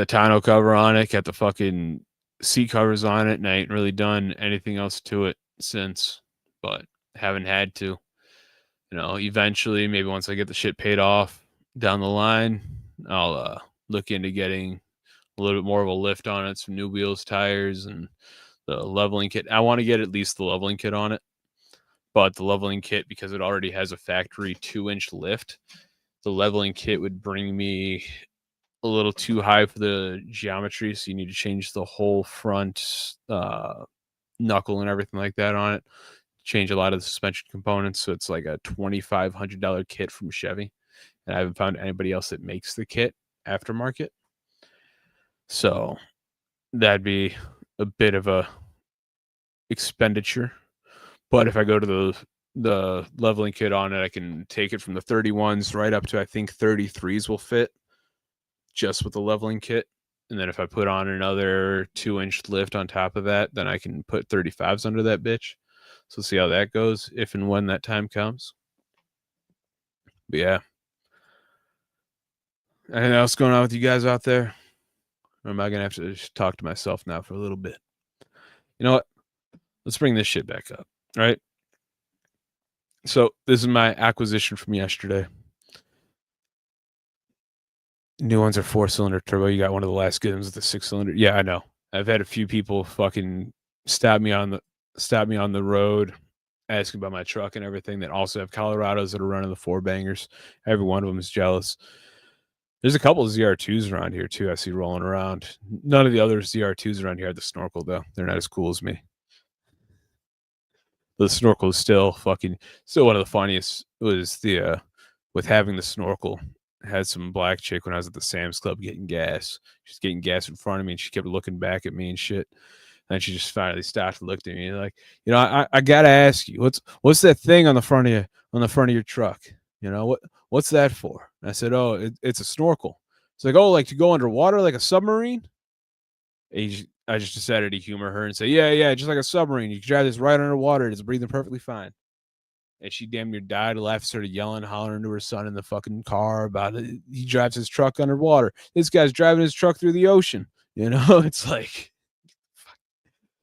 tonneau cover on it, got the fucking seat covers on it, and I ain't really done anything else to it since, but haven't had to. Eventually, maybe once I get the shit paid off down the line, I'll look into getting a little bit more of a lift on it, some new wheels, tires, and the leveling kit. I want to get at least the leveling kit on it, but the leveling kit, because it already has a factory 2-inch lift, the leveling kit would bring me a little too high for the geometry, so you need to change the whole front knuckle and everything like that on it. Change a lot of the suspension components, so it's like a $2,500 kit from Chevy, and I haven't found anybody else that makes the kit aftermarket. So that'd be a bit of a expenditure. But if I go to the leveling kit on it, I can take it from the 31s right up to I think 33s will fit just with the leveling kit. And then if I put on another 2-inch lift on top of that, then I can put 35s under that bitch. So see how that goes if and when that time comes. But yeah. Anything else going on with you guys out there? Or am I going to have to just talk to myself now for a little bit? You know what? Let's bring this shit back up, right? So this is my acquisition from yesterday. New ones are 4-cylinder turbo. You got one of the last good ones with the 6-cylinder. Yeah, I know. I've had a few people fucking stop me on the road asking about my truck and everything that also have Colorados that are running the 4-bangers. Every one of them is jealous. There's a couple of ZR2s around here too. I see rolling around. None of the other ZR2s around here have the snorkel though. They're not as cool as me. The snorkel is still one of the funniest. Was the with having the snorkel. I had some black chick when I was at the Sam's Club getting gas. She's getting gas in front of me, and she kept looking back at me and shit. And she just finally stopped and looked at me like, I gotta ask you, what's that thing on the front of your truck? What's that for? And I said, oh, it's a snorkel. It's like, oh, like to go underwater like a submarine? I just decided to humor her and say, yeah, just like a submarine. You can drive this right underwater. It's breathing perfectly fine. And she damn near died, laughed, started yelling, hollering to her son in the fucking car about it. He drives his truck underwater. This guy's driving his truck through the ocean. It's like,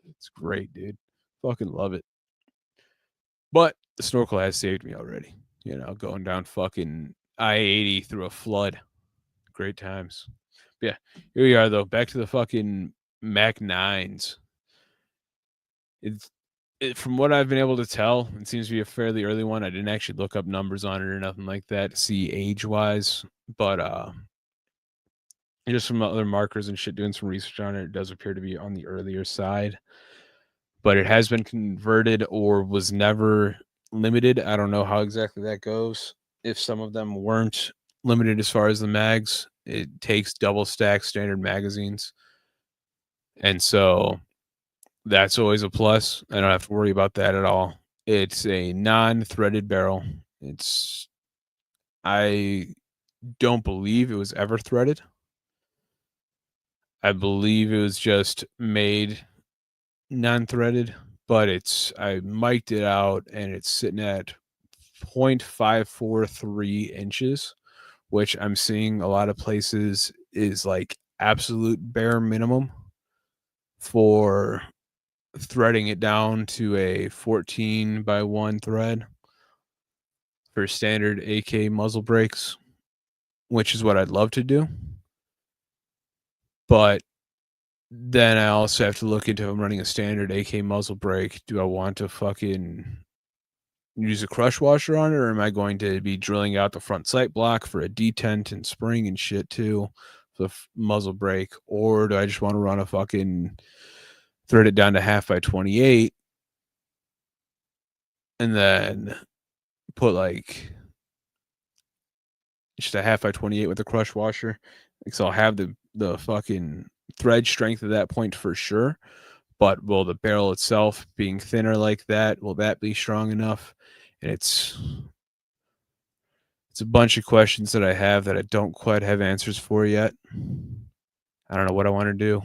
it's great, dude. Fucking love it. But the snorkel has saved me already. Going down fucking I-80 through a flood. Great times. But yeah, here we are though. Back to the fucking Mac 9s. From what I've been able to tell, it seems to be a fairly early one. I didn't actually look up numbers on it or nothing like that to see age-wise, but just from other markers and shit, doing some research on it, it does appear to be on the earlier side. But it has been converted or was never limited. I don't know how exactly that goes. If some of them weren't limited as far as the mags, it takes double stack standard magazines. And so that's always a plus. I don't have to worry about that at all. It's a non-threaded barrel. I don't believe it was ever threaded. I believe it was just made non-threaded, but I mic'd it out and it's sitting at 0.543 inches, which I'm seeing a lot of places is like absolute bare minimum for threading it down to a 14x1 thread for standard AK muzzle brakes, which is what I'd love to do. But then I also have to look into if I'm running a standard AK muzzle brake. Do I want to fucking use a crush washer on it, or am I going to be drilling out the front sight block for a detent and spring and shit too, for the muzzle brake? Or do I just want to run a fucking thread it down to 1/2x28 and then put like just a 1/2x28 with a crush washer? So I'll have the fucking thread strength at that point for sure. But will the barrel itself being thinner like that, will that be strong enough? And it's a bunch of questions that I have that I don't quite have answers for yet. I don't know what I want to do.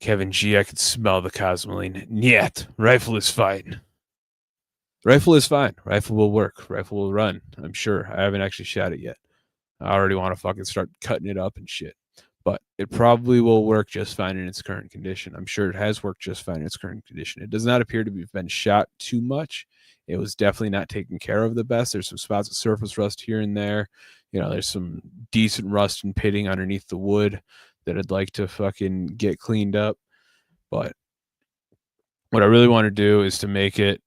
Kevin G, I can smell the Cosmoline. Nyet, rifle is fine. Rifle is fine. Rifle will work. Rifle will run. I'm sure. I haven't actually shot it yet. I already want to fucking start cutting it up and shit. But it probably will work just fine in its current condition. I'm sure it has worked just fine in its current condition. It does not appear to have been shot too much. It was definitely not taken care of the best. There's some spots of surface rust here and there. You know, there's some decent rust and pitting underneath the wood that I'd like to fucking get cleaned up. But what I really want to do is to make it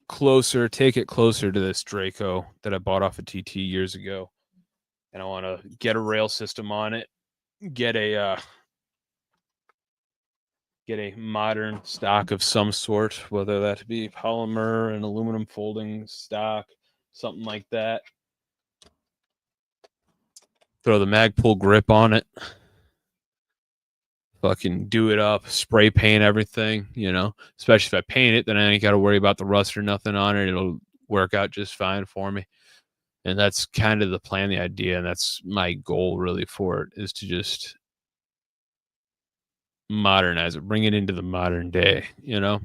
closer, take it closer to this Draco that I bought off of TT years ago. And I want to get a rail system on it, get a modern stock of some sort, whether that be polymer and aluminum folding stock, something like that. Throw the Magpul grip on it. Fucking do it up, spray paint everything, you know. Especially if I paint it, then I ain't got to worry about the rust or nothing on it. It'll work out just fine for me. And that's kind of the plan, the idea, and that's my goal really for it, is to just modernize it, bring it into the modern day, you know?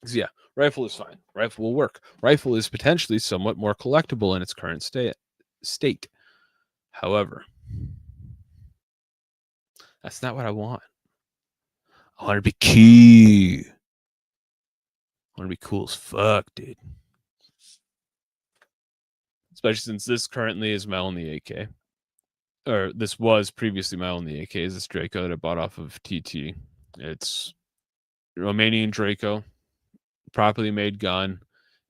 Yeah, rifle is fine. Rifle will work. Rifle is potentially somewhat more collectible in its current state. However, that's not what I want. I want to be key. I want to be cool as fuck, dude. Especially since this currently is my only AK. Or this was previously my only AK, is this Draco that I bought off of TT. It's Romanian Draco, properly made gun.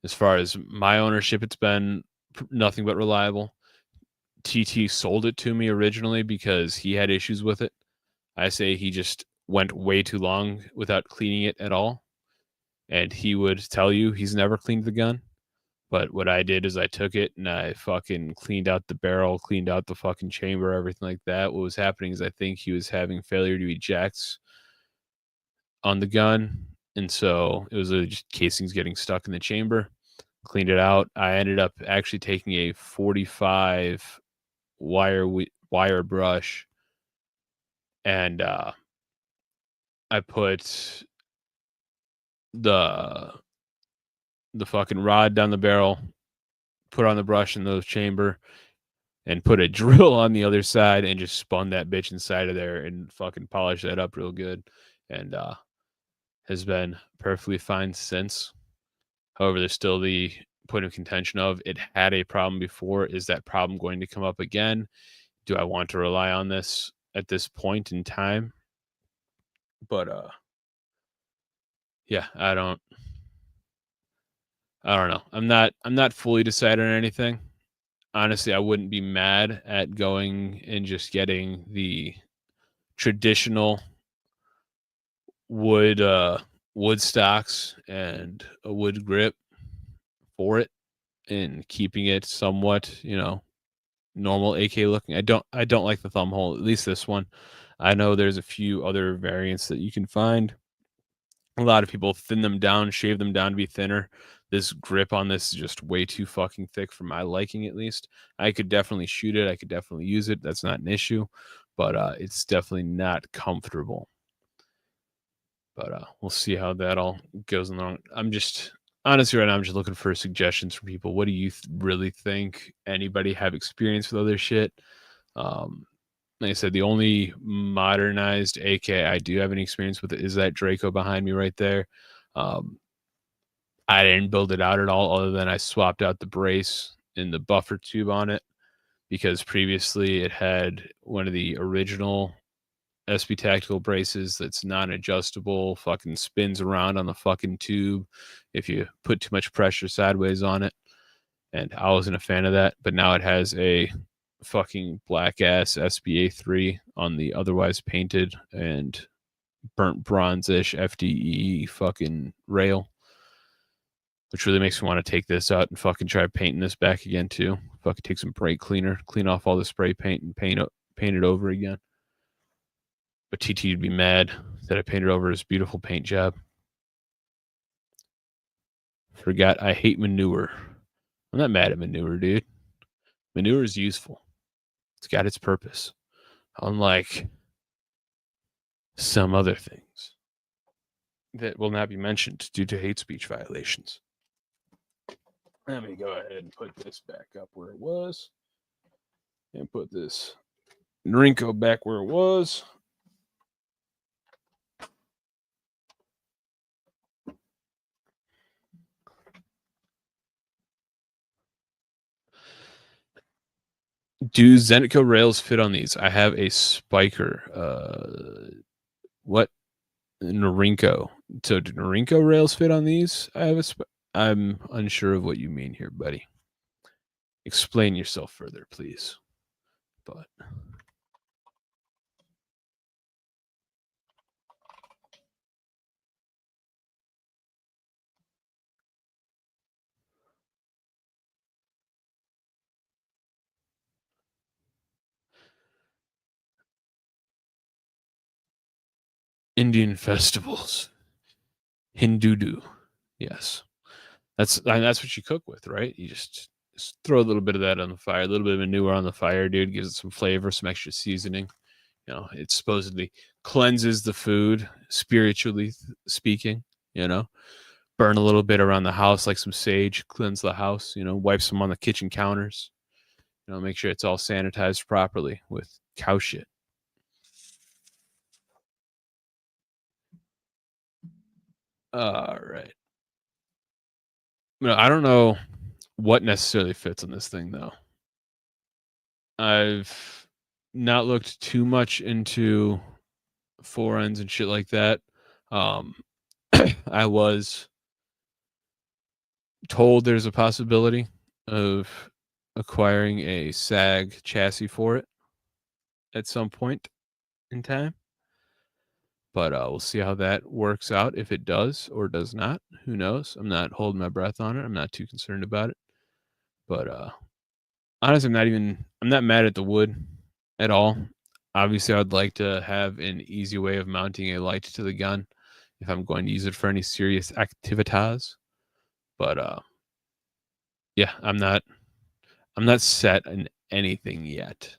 As far as my ownership, it's been nothing but reliable. TT sold it to me originally because he had issues with it. I say he just went way too long without cleaning it at all. And he would tell you he's never cleaned the gun. But what I did is I took it and I fucking cleaned out the barrel, cleaned out the fucking chamber, everything like that. What was happening is I think he was having failure to ejects on the gun. And so it was just casings getting stuck in the chamber. Cleaned it out. I ended up actually taking a 45 wire brush and I put the fucking rod down the barrel, put on the brush in the chamber, and put a drill on the other side and just spun that bitch inside of there and fucking polished that up real good, and has been perfectly fine since. However, there's still the point of contention of it had a problem before. Is that problem going to come up again? Do I want to rely on this at this point in time? But yeah, I don't know. I'm not fully decided on anything. Honestly, I wouldn't be mad at going and just getting the traditional wood stocks and a wood grip for it and keeping it somewhat, you know, normal AK looking. I don't like the thumb hole, at least this one. I know there's a few other variants that you can find. A lot of people thin them down, shave them down to be thinner. This grip on this is just way too fucking thick for my liking, at least. I could definitely shoot it. I could definitely use it. That's not an issue, but it's definitely not comfortable. But we'll see how that all goes along. I'm just honestly right now, I'm just looking for suggestions from people. What do you really think? Anybody have experience with other shit? Like I said, the only modernized AK I do have any experience with is that Draco behind me right there. Um, I didn't build it out at all, other than I swapped out the brace and the buffer tube on it, because previously it had one of the original SB Tactical braces that's non-adjustable, fucking spins around on the fucking tube if you put too much pressure sideways on it. And I wasn't a fan of that, but now it has a fucking black ass SBA3 on the otherwise painted and burnt bronze-ish FDE fucking rail, which really makes me want to take this out and fucking try painting this back again too. Fucking take some brake cleaner, clean off all the spray paint and paint it over again. But TT would be mad that I painted over his beautiful paint job. Forgot I hate manure. I'm not mad at manure, dude. Manure is useful. It's got its purpose. Unlike some other things that will not be mentioned due to hate speech violations. Let me go ahead and put this back up where it was. And put this Norinco back where it was. Do Zenitco rails fit on these? I have a spiker. What? Norinco. So do Norinco rails fit on these? I'm unsure of what you mean here, buddy. Explain yourself further, please. But Indian festivals. Hindudu. Yes. That's what you cook with, right? You just throw a little bit of that on the fire, a little bit of manure on the fire, dude. Gives it some flavor, some extra seasoning. You know, it supposedly cleanses the food, spiritually speaking. You know, burn a little bit around the house, like some sage, cleanse the house. You know, wipe some on the kitchen counters. You know, make sure it's all sanitized properly with cow shit. All right. I don't know what necessarily fits on this thing, though. I've not looked too much into forends and shit like that. Um, I was told there's a possibility of acquiring a SAG chassis for it at some point in time. But we'll see how that works out. If it does or does not, who knows? I'm not holding my breath on it. I'm not too concerned about it. But honestly, I'm not mad at the wood at all. Obviously, I'd like to have an easy way of mounting a light to the gun if I'm going to use it for any serious activities. But yeah, I'm not set in anything yet.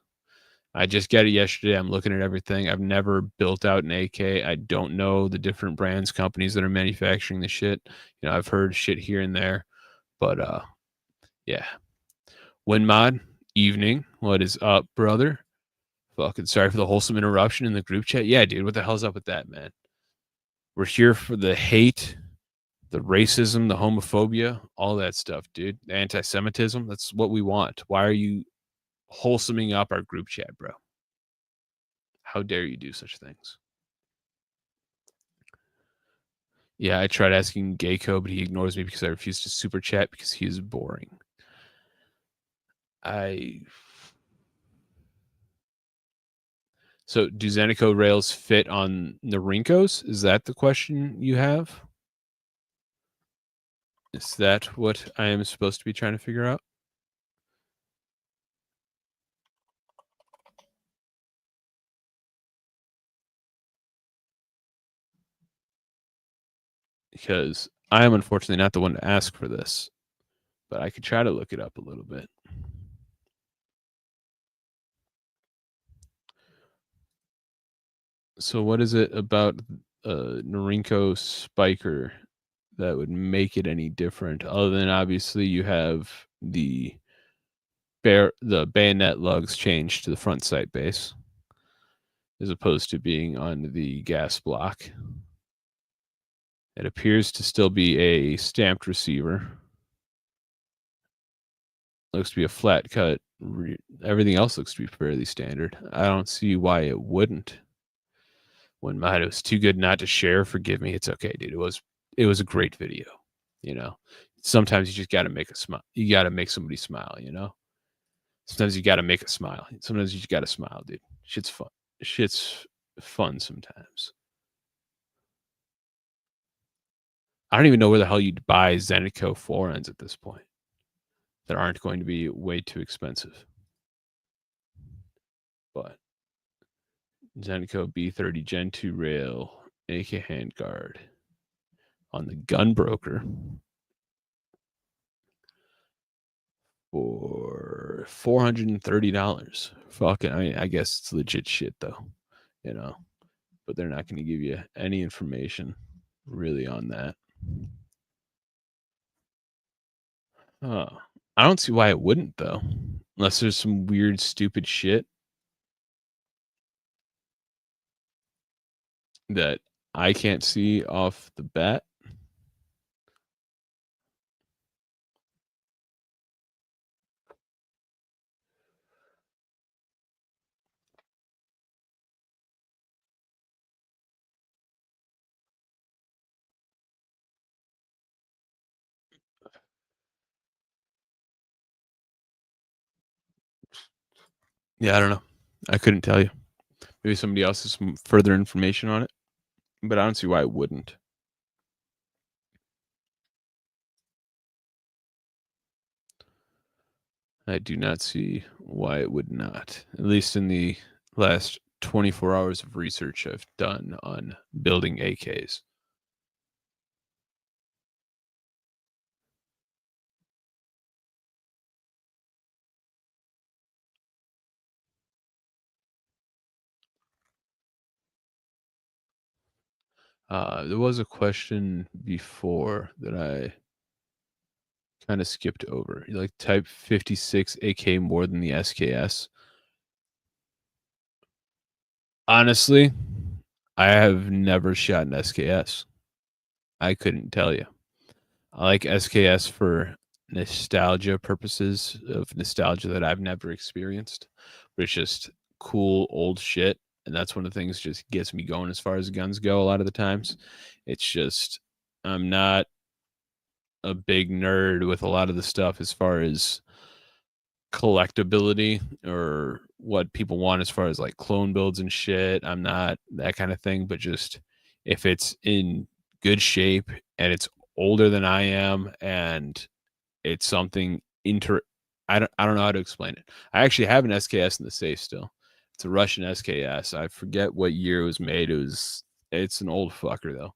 I just got it yesterday. I'm looking at everything. I've never built out an AK. I don't know the different brands, companies that are manufacturing the shit. You know, I've heard shit here and there, but yeah. Winmod, evening. What is up, brother? Fucking sorry for the wholesome interruption in the group chat. Yeah, dude, what the hell's up with that, man? We're here for the hate, the racism, the homophobia, all that stuff, dude. The anti-Semitism. That's what we want. Why are you wholesoming up our group chat, bro? How dare you do such things? Yeah, I tried asking Gayco, but he ignores me because I refuse to super chat because he is boring. So do Zenico rails fit on Norinkos? Is that the question you have? Is that what I am supposed to be trying to figure out? because I am unfortunately not the one to ask for this, but I could try to look it up a little bit. So what is it about Norinco Spiker that would make it any different, other than obviously you have the bayonet lugs changed to the front sight base as opposed to being on the gas block. It appears to still be a stamped receiver. Looks to be a flat cut. Everything else looks to be fairly standard. I don't see why it wouldn't. When it was too good not to share, forgive me. It's okay, dude. It was a great video. You know, sometimes you just got to make a smile. You got to make somebody smile. You know, sometimes you got to make a smile. Sometimes you just got to smile, dude. Shit's fun. Shit's fun sometimes. I don't even know where the hell you'd buy Zenico forends at this point that aren't going to be way too expensive. But Zenico B30 Gen 2 rail, AK handguard on the gun broker for $430. Fucking, I guess it's legit shit though, you know. But they're not going to give you any information really on that. I don't see why it wouldn't though, unless there's some weird, stupid shit that I can't see off the bat. Yeah, I don't know. I couldn't tell you. Maybe somebody else has some further information on it, but I don't see why it wouldn't. I do not see why it would not, at least in the last 24 hours of research I've done on building AKs. There was a question before that I kind of skipped over. You like Type 56 AK more than the SKS? Honestly, I have never shot an SKS. I couldn't tell you. I like SKS for nostalgia purposes of nostalgia that I've never experienced, but it's just cool old shit. And that's one of the things just gets me going as far as guns go a lot of the times. It's just, I'm not a big nerd with a lot of the stuff as far as collectability or what people want as far as like clone builds and shit. I'm not that kind of thing, but just if it's in good shape and it's older than I am and it's something I don't know how to explain it. I actually have an SKS in the safe still. It's a Russian SKS. I forget what year it was made. It's an old fucker though.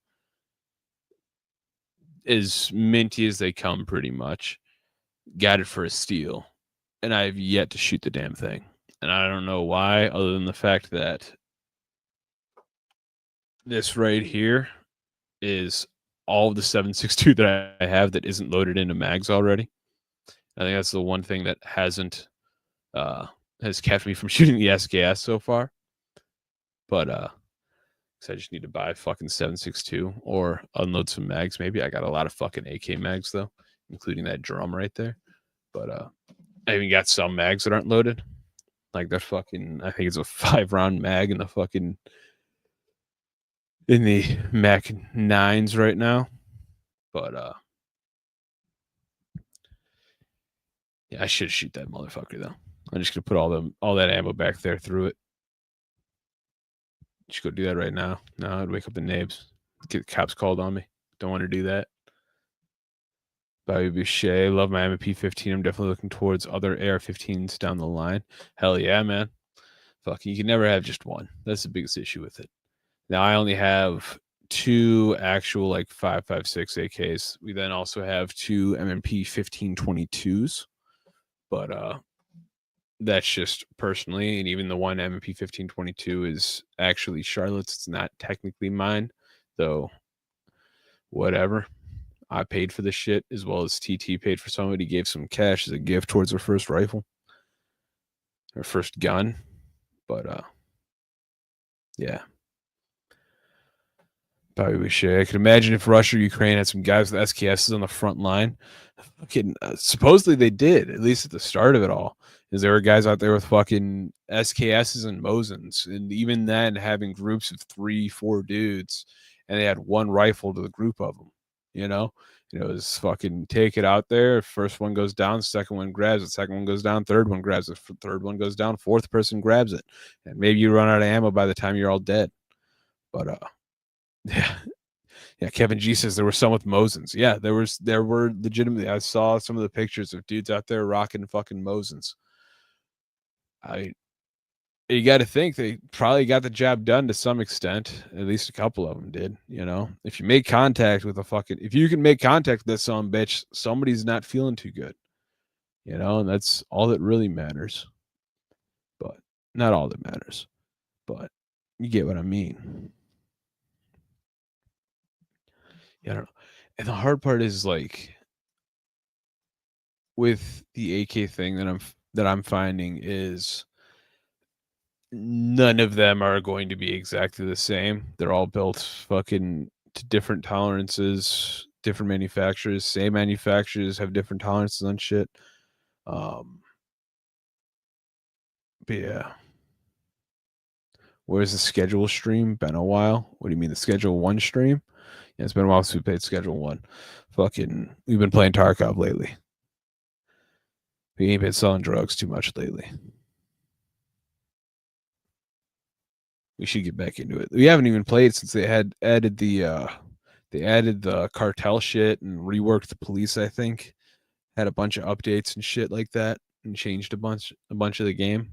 As minty as they come pretty much. Got it for a steal. And I've yet to shoot the damn thing. And I don't know why, other than the fact that this right here is all of the 7.62 that I have that isn't loaded into mags already. I think that's the one thing that has kept me from shooting the SKS so far. But I just need to buy fucking 7.62 or unload some mags. Maybe I got a lot of fucking AK mags though, including that drum right there. But I even got some mags that aren't loaded. Like that fucking, I think it's a 5-round mag in the Mac 9s right now. But yeah, I should shoot that motherfucker though. I'm just gonna put all that ammo back there through it. Just go do that right now. No, I'd wake up the neighbors. Get the cops called on me. Don't want to do that. Bobby Boucher, love my MP15. I'm definitely looking towards other AR-15s down the line. Hell yeah, man. Fuck, you can never have just one. That's the biggest issue with it. Now I only have 2 actual like 5.56 AKs. We then also have 2 M&P 1522s, but that's just personally, and even the one M&P 1522 is actually Charlotte's. It's not technically mine, though. Whatever. I paid for this shit as well as TT paid for some of it. He gave some cash as a gift towards her first rifle, her first gun. But yeah. Probably we should. I could imagine if Russia or Ukraine had some guys with SKSs on the front line. Fucking, supposedly they did, at least at the start of it all. Is there were guys out there with fucking SKSs and Mosins, and even then having groups of 3-4 dudes, and they had one rifle to the group of them. You know, it was fucking take it out there. First one goes down, second one grabs it, second one goes down, third one grabs it, third one goes down, fourth person grabs it, and maybe you run out of ammo by the time you're all dead. But yeah. Yeah, Kevin G says there were some with Mosins. Yeah, there were legitimately. I saw some of the pictures of dudes out there rocking fucking Mosins. You got to think they probably got the job done to some extent. At least a couple of them did. You know, if you make contact with if you can make contact with this son bitch, somebody's not feeling too good. You know, and that's all that really matters. But not all that matters. But you get what I mean. Yeah, I don't know. And the hard part is like with the AK thing that I'm finding is none of them are going to be exactly the same. They're all built fucking to different tolerances, different manufacturers. Same manufacturers have different tolerances on shit. But yeah. Where's the schedule stream? Been a while. What do you mean the schedule 1 stream? Yeah, it's been a while since we played schedule 1. Fucking, we've been playing Tarkov lately. We ain't been selling drugs too much lately. We should get back into it. We haven't even played since they had added the cartel shit and reworked the police, I think. Had a bunch of updates and shit like that and changed a bunch of the game.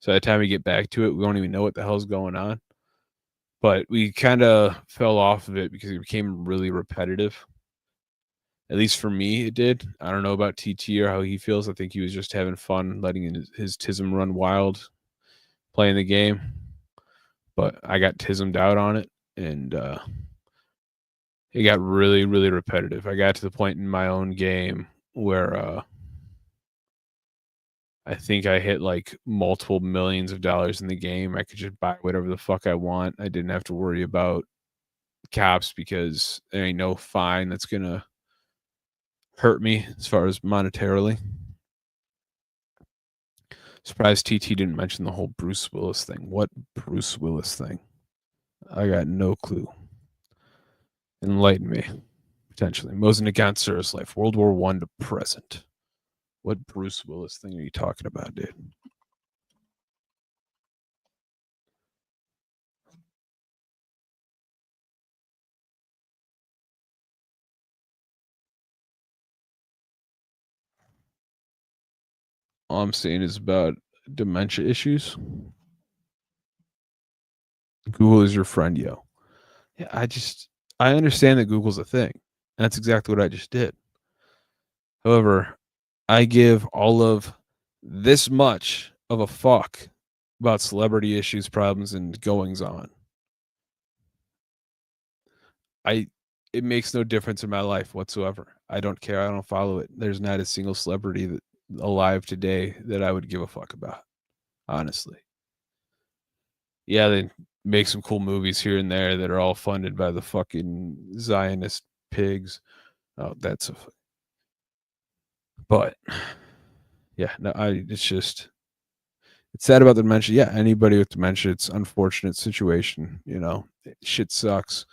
So by the time we get back to it, we don't even know what the hell's going on. But we kind of fell off of it because it became really repetitive. At least for me, it did. I don't know about TT or how he feels. I think he was just having fun letting his tism run wild, playing the game. But I got tismed out on it, and it got really, really repetitive. I got to the point in my own game where I think I hit like multiple millions of dollars in the game. I could just buy whatever the fuck I want. I didn't have to worry about cops because there ain't no fine that's going to hurt me as far as monetarily. Surprised TT didn't mention the whole Bruce Willis thing. What Bruce Willis thing? I got no clue. Enlighten me. Potentially. Mosin against Sarah's life. World War I to present. What Bruce Willis thing are you talking about, dude? All I'm saying is about dementia issues. Google is your friend, yo. Yeah, I understand that Google's a thing. That's exactly what I just did. However, I give all of this much of a fuck about celebrity issues, problems, and goings on. It makes no difference in my life whatsoever. I don't care. I don't follow it. There's not a single celebrity alive today that I would give a fuck about. Honestly. Yeah, they make some cool movies here and there that are all funded by the fucking Zionist pigs. Oh, but yeah, no, it's sad about the dementia. Yeah, anybody with dementia, it's unfortunate situation. You know, shit sucks.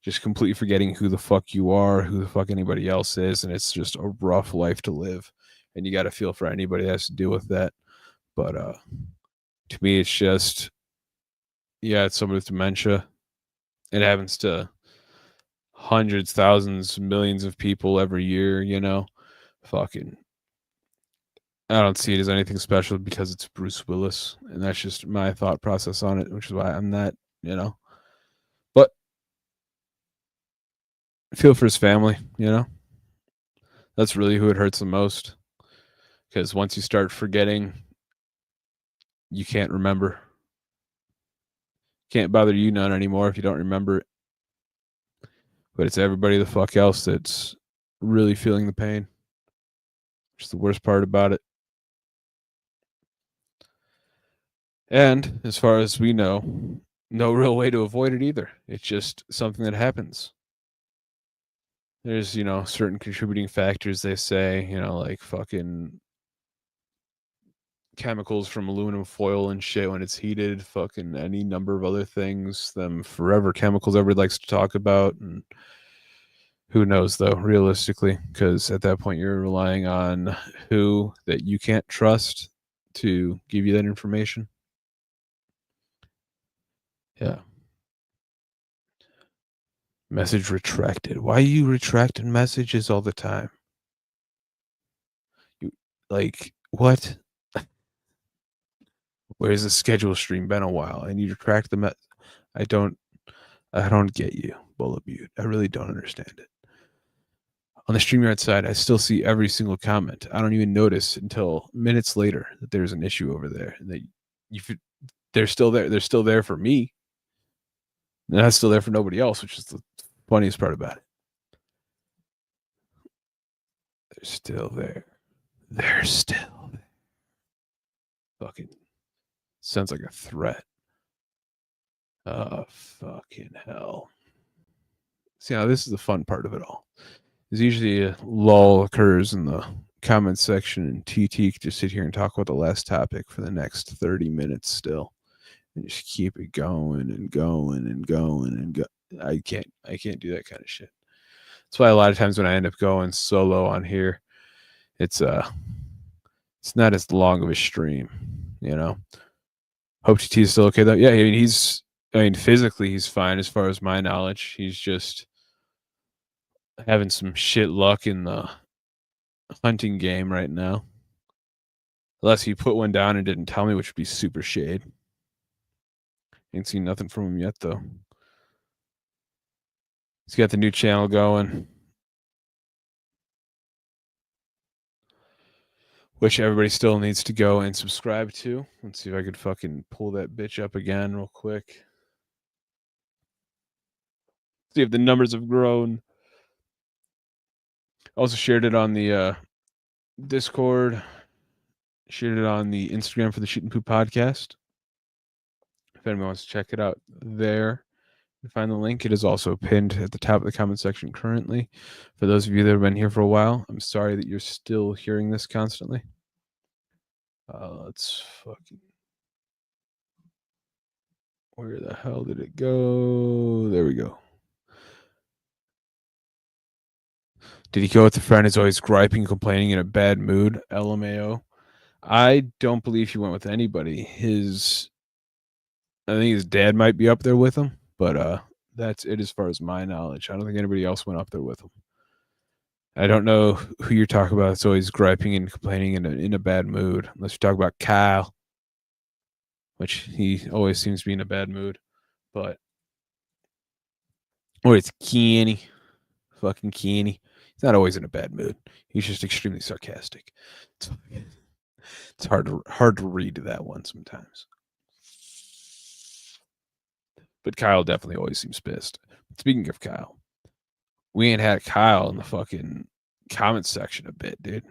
Just completely forgetting who the fuck you are, who the fuck anybody else is, and it's just a rough life to live. And you got to feel for anybody that has to deal with that. But to me, it's just, yeah, it's someone with dementia. It happens to hundreds, thousands, millions of people every year. You know, fucking. I don't see it as anything special because it's Bruce Willis, and that's just my thought process on it, which is why I'm not, you know. But feel for his family, you know? That's really who it hurts the most. Because once you start forgetting, you can't remember. Can't bother you none anymore if you don't remember it. But it's everybody the fuck else that's really feeling the pain. Which is the worst part about it. And as far as we know, no real way to avoid it either. It's just something that happens. There's, certain contributing factors, they say, like fucking chemicals from aluminum foil and shit when it's heated, fucking any number of other things, them forever chemicals everybody likes to talk about. And who knows, though, realistically, because at that point you're relying on who that you can't trust to give you that information. Yeah. Message retracted. Why are you retracting messages all the time? You what? Where's the schedule stream? Been a while, and you retract the I don't get you, Bullet Butte. I really don't understand it. On the StreamYard side, I still see every single comment. I don't even notice until minutes later that there's an issue over there, and they're still there. They're still there for me. And that's still there for nobody else, which is the funniest part about it. They're still there. They're still there. Fucking sounds like a threat. Oh, fucking hell. See, now this is the fun part of it all. There's usually a lull occurs in the comment section, and TT can just sit here and talk about the last topic for the next 30 minutes still. And just keep it going and going and going and go. I can't do that kind of shit. That's why a lot of times when I end up going solo on here, it's not as long of a stream, Hope TT is still okay though. Yeah, I mean physically he's fine as far as my knowledge. He's just having some shit luck in the hunting game right now. Unless he put one down and didn't tell me, which would be super shade. Ain't seen nothing from him yet, though. He's got the new channel going, which everybody still needs to go and subscribe to. Let's see if I could fucking pull that bitch up again real quick. See if the numbers have grown. Also shared it on the Discord. Shared it on the Instagram for the Shoot and Poop podcast. If anyone wants to check it out there, you can find the link. It is also pinned at the top of the comment section currently. For those of you that have been here for a while, I'm sorry that you're still hearing this constantly. Let's fucking... Where the hell did it go? There we go. Did he go with a friend who's always griping, complaining, in a bad mood? LMAO. I don't believe he went with anybody. I think his dad might be up there with him, but that's it as far as my knowledge. I don't think anybody else went up there with him. I don't know who you're talking about. It's always griping and complaining in a bad mood. Unless you talk about Kyle, which he always seems to be in a bad mood. But or it's Kenny, fucking Kenny. He's not always in a bad mood. He's just extremely sarcastic. It's hard to read that one sometimes. But Kyle definitely always seems pissed. Speaking of Kyle, we ain't had Kyle in the fucking comment section a bit, dude.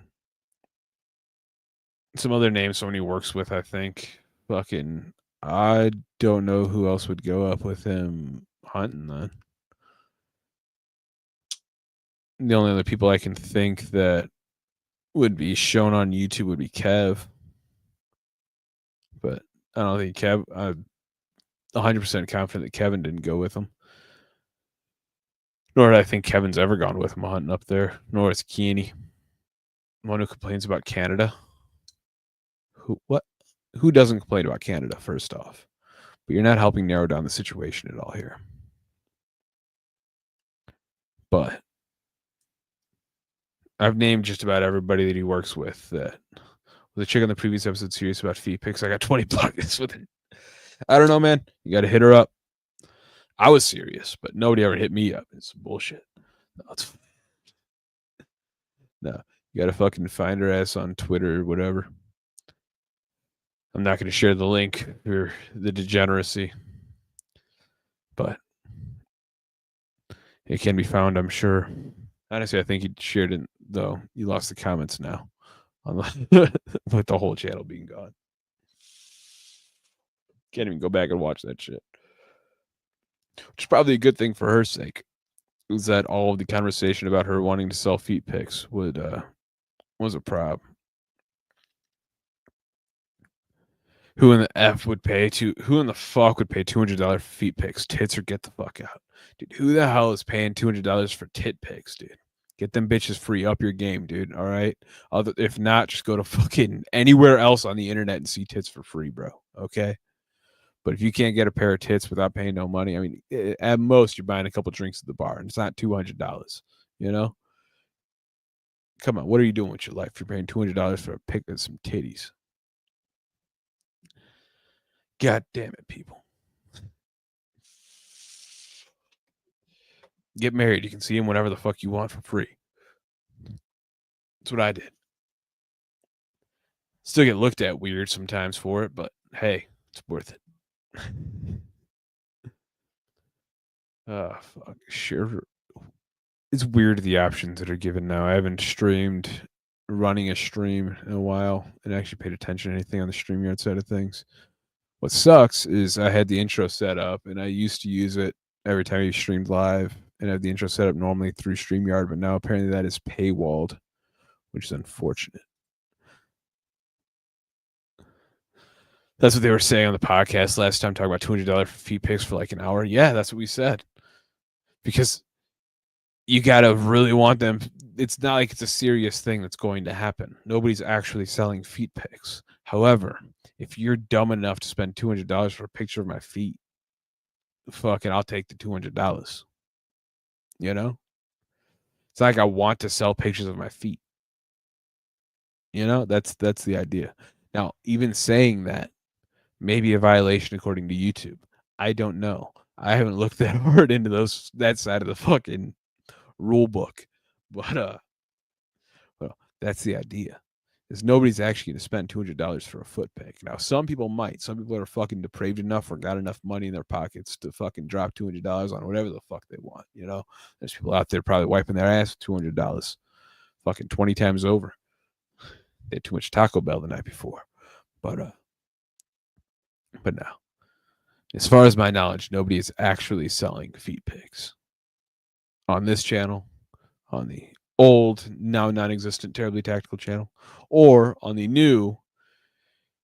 Some other names someone he works with, I think. Fucking, I don't know who else would go up with him hunting then. The only other people I can think that would be shown on YouTube would be Kev. But I don't think I'm 100% confident that Kevin didn't go with him. Nor do I think Kevin's ever gone with him hunting up there. Nor is Keeney. One who complains about Canada. Who doesn't complain about Canada, first off? But you're not helping narrow down the situation at all here. But I've named just about everybody that he works with. That was a chick on the previous episode serious about feet pics. I got 20 buckets with it. I don't know, man. You got to hit her up. I was serious, but nobody ever hit me up. It's bullshit. No, you gotta fucking find her ass on Twitter or whatever. I'm not gonna share the link for the degeneracy, but it can be found, I'm sure. Honestly, I think he shared it, though. You lost the comments now on with the whole channel being gone. Can't even go back and watch that shit. Which is probably a good thing for her sake. Is that all of the conversation about her wanting to sell feet pics was a problem. Who in the fuck would pay $200 for feet pics? Tits or get the fuck out. Dude, who the hell is paying $200 for tit pics, dude? Get them bitches free. Up your game, dude. All right. If not, just go to fucking anywhere else on the internet and see tits for free, bro. Okay. But if you can't get a pair of tits without paying no money, I mean, at most you're buying a couple drinks at the bar, and it's not $200. You know. Come on, what are you doing with your life? You're paying $200 for a pic of some titties. God damn it, people. Get married. You can see him whenever the fuck you want for free. That's what I did. Still get looked at weird sometimes for it, but hey, it's worth it. Oh, fuck. Sure. It's weird the options that are given now. I haven't streamed running a stream in a while and actually paid attention to anything on the StreamYard side of things. What sucks is I had the intro set up and I used to use it every time you streamed live and I have the intro set up normally through StreamYard, but now apparently that is paywalled, which is unfortunate. That's what they were saying on the podcast last time, talking about $200 for feet pics for like an hour. Yeah, that's what we said. Because you got to really want them. It's not like it's a serious thing that's going to happen. Nobody's actually selling feet pics. However, if you're dumb enough to spend $200 for a picture of my feet, fucking I'll take the $200. You know? It's not like I want to sell pictures of my feet. You know, that's the idea. Now, even saying that may be a violation according to YouTube. I don't know. I haven't looked that hard into that side of the fucking rule book. But well, that's the idea. Is nobody's actually going to spend $200 for a foot pic. Now, some people might. Some people are fucking depraved enough or got enough money in their pockets to fucking drop $200 on whatever the fuck they want. You know, there's people out there probably wiping their ass with $200, fucking 20 times over. They had too much Taco Bell the night before, but no. As far as my knowledge, nobody is actually selling feet pics on this channel, on the old, now non-existent Terribly Tactical channel, or on the new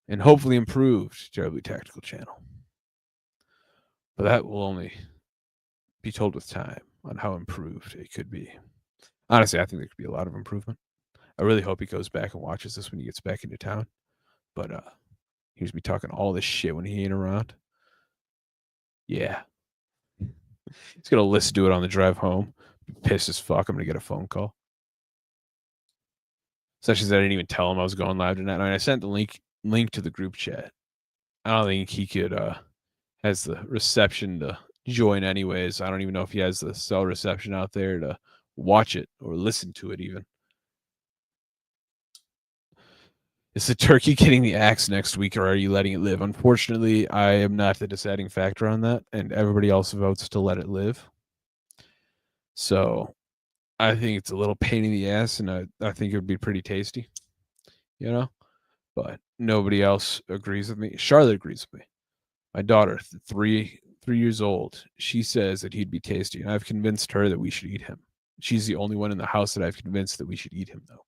and hopefully improved Terribly Tactical channel. But that will only be told with time on how improved it could be. Honestly, I think there could be a lot of improvement. I really hope he goes back and watches this when he gets back into town. But he's be talking all this shit when he ain't around. Yeah. He's gonna listen to it on the drive home. Be pissed as fuck. I'm gonna get a phone call. Especially since I didn't even tell him I was going live tonight. I mean, I sent the link to the group chat. I don't think he could has the reception to join anyways. I don't even know if he has the cell reception out there to watch it or listen to it even. Is the turkey getting the axe next week or are you letting it live? Unfortunately, I am not the deciding factor on that, and everybody else votes to let it live. So I think it's a little pain in the ass, and I think it would be pretty tasty, you know? But nobody else agrees with me. Charlotte agrees with me. My daughter, 3 years old, she says that he'd be tasty, and I've convinced her that we should eat him. She's the only one in the house that I've convinced that we should eat him, though.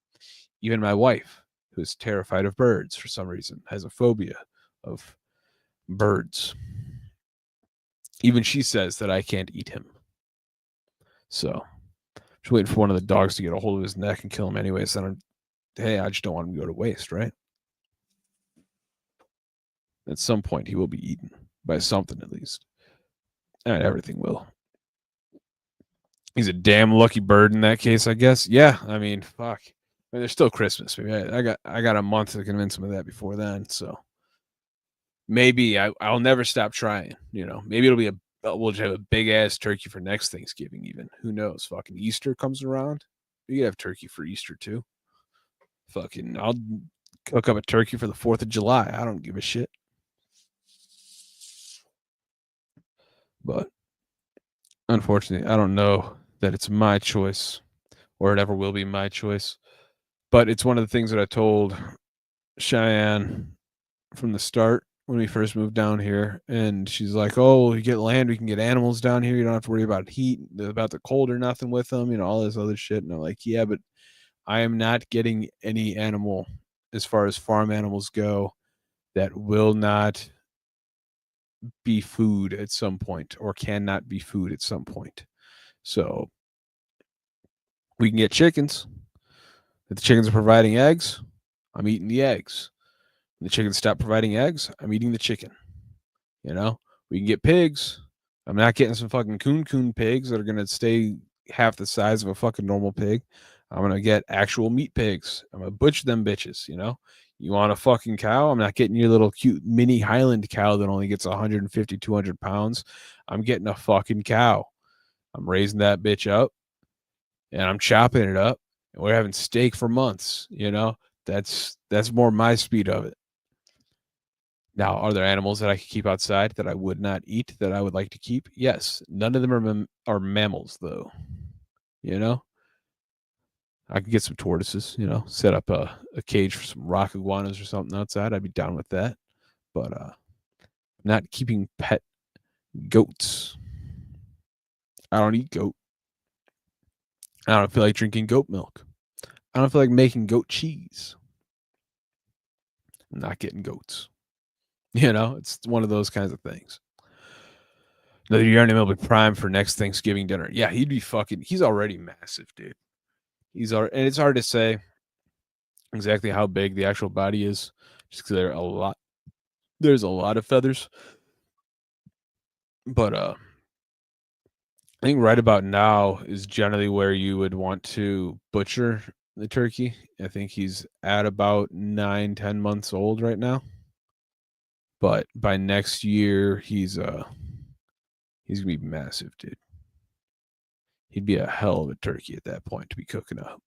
Even my wife, who is terrified of birds for some reason, has a phobia of birds. Even she says that I can't eat him. So, just waiting for one of the dogs to get a hold of his neck and kill him anyways. Hey, I just don't want him to go to waste, right? At some point, he will be eaten by something at least. And everything will. He's a damn lucky bird in that case, I guess. Yeah, I mean, fuck. I mean, there's still Christmas. Maybe I got a month to convince him of that before then. So maybe I'll never stop trying. You know, maybe it'll be we'll just have a big ass turkey for next Thanksgiving. Even who knows? Fucking Easter comes around. We could have turkey for Easter too. Fucking, I'll cook up a turkey for the 4th of July. I don't give a shit. But unfortunately, I don't know that it's my choice or it ever will be my choice. But it's one of the things that I told Cheyenne from the start when we first moved down here. And she's like, oh, you get land, we can get animals down here. You don't have to worry about heat, about the cold or nothing with them, all this other shit. And I'm like, yeah, but I am not getting any animal as far as farm animals go that will not be food at some point or cannot be food at some point. So we can get chickens. If the chickens are providing eggs, I'm eating the eggs. When the chickens stop providing eggs, I'm eating the chicken. We can get pigs. I'm not getting some fucking coon pigs that are going to stay half the size of a fucking normal pig. I'm going to get actual meat pigs. I'm going to butcher them bitches, You want a fucking cow? I'm not getting your little cute mini Highland cow that only gets 150, 200 pounds. I'm getting a fucking cow. I'm raising that bitch up and I'm chopping it up and we're having steak for months, That's more my speed of it. Now, are there animals that I could keep outside that I would not eat that I would like to keep? Yes. None of them are mammals, though. I could get some tortoises, set up a cage for some rock iguanas or something outside. I'd be down with that. But not keeping pet goats. I don't eat goat. I don't feel like drinking goat milk. I don't feel like making goat cheese. I'm not getting goats. It's one of those kinds of things. The Yarnum will be prime for next Thanksgiving dinner. Yeah, he's already massive, dude. And it's hard to say exactly how big the actual body is, just because there's a lot of feathers. But I think right about now is generally where you would want to butcher the turkey. I think he's at about 9-10 months old right now. But by next year, he's gonna be massive, dude. He'd be a hell of a turkey at that point to be cooking up.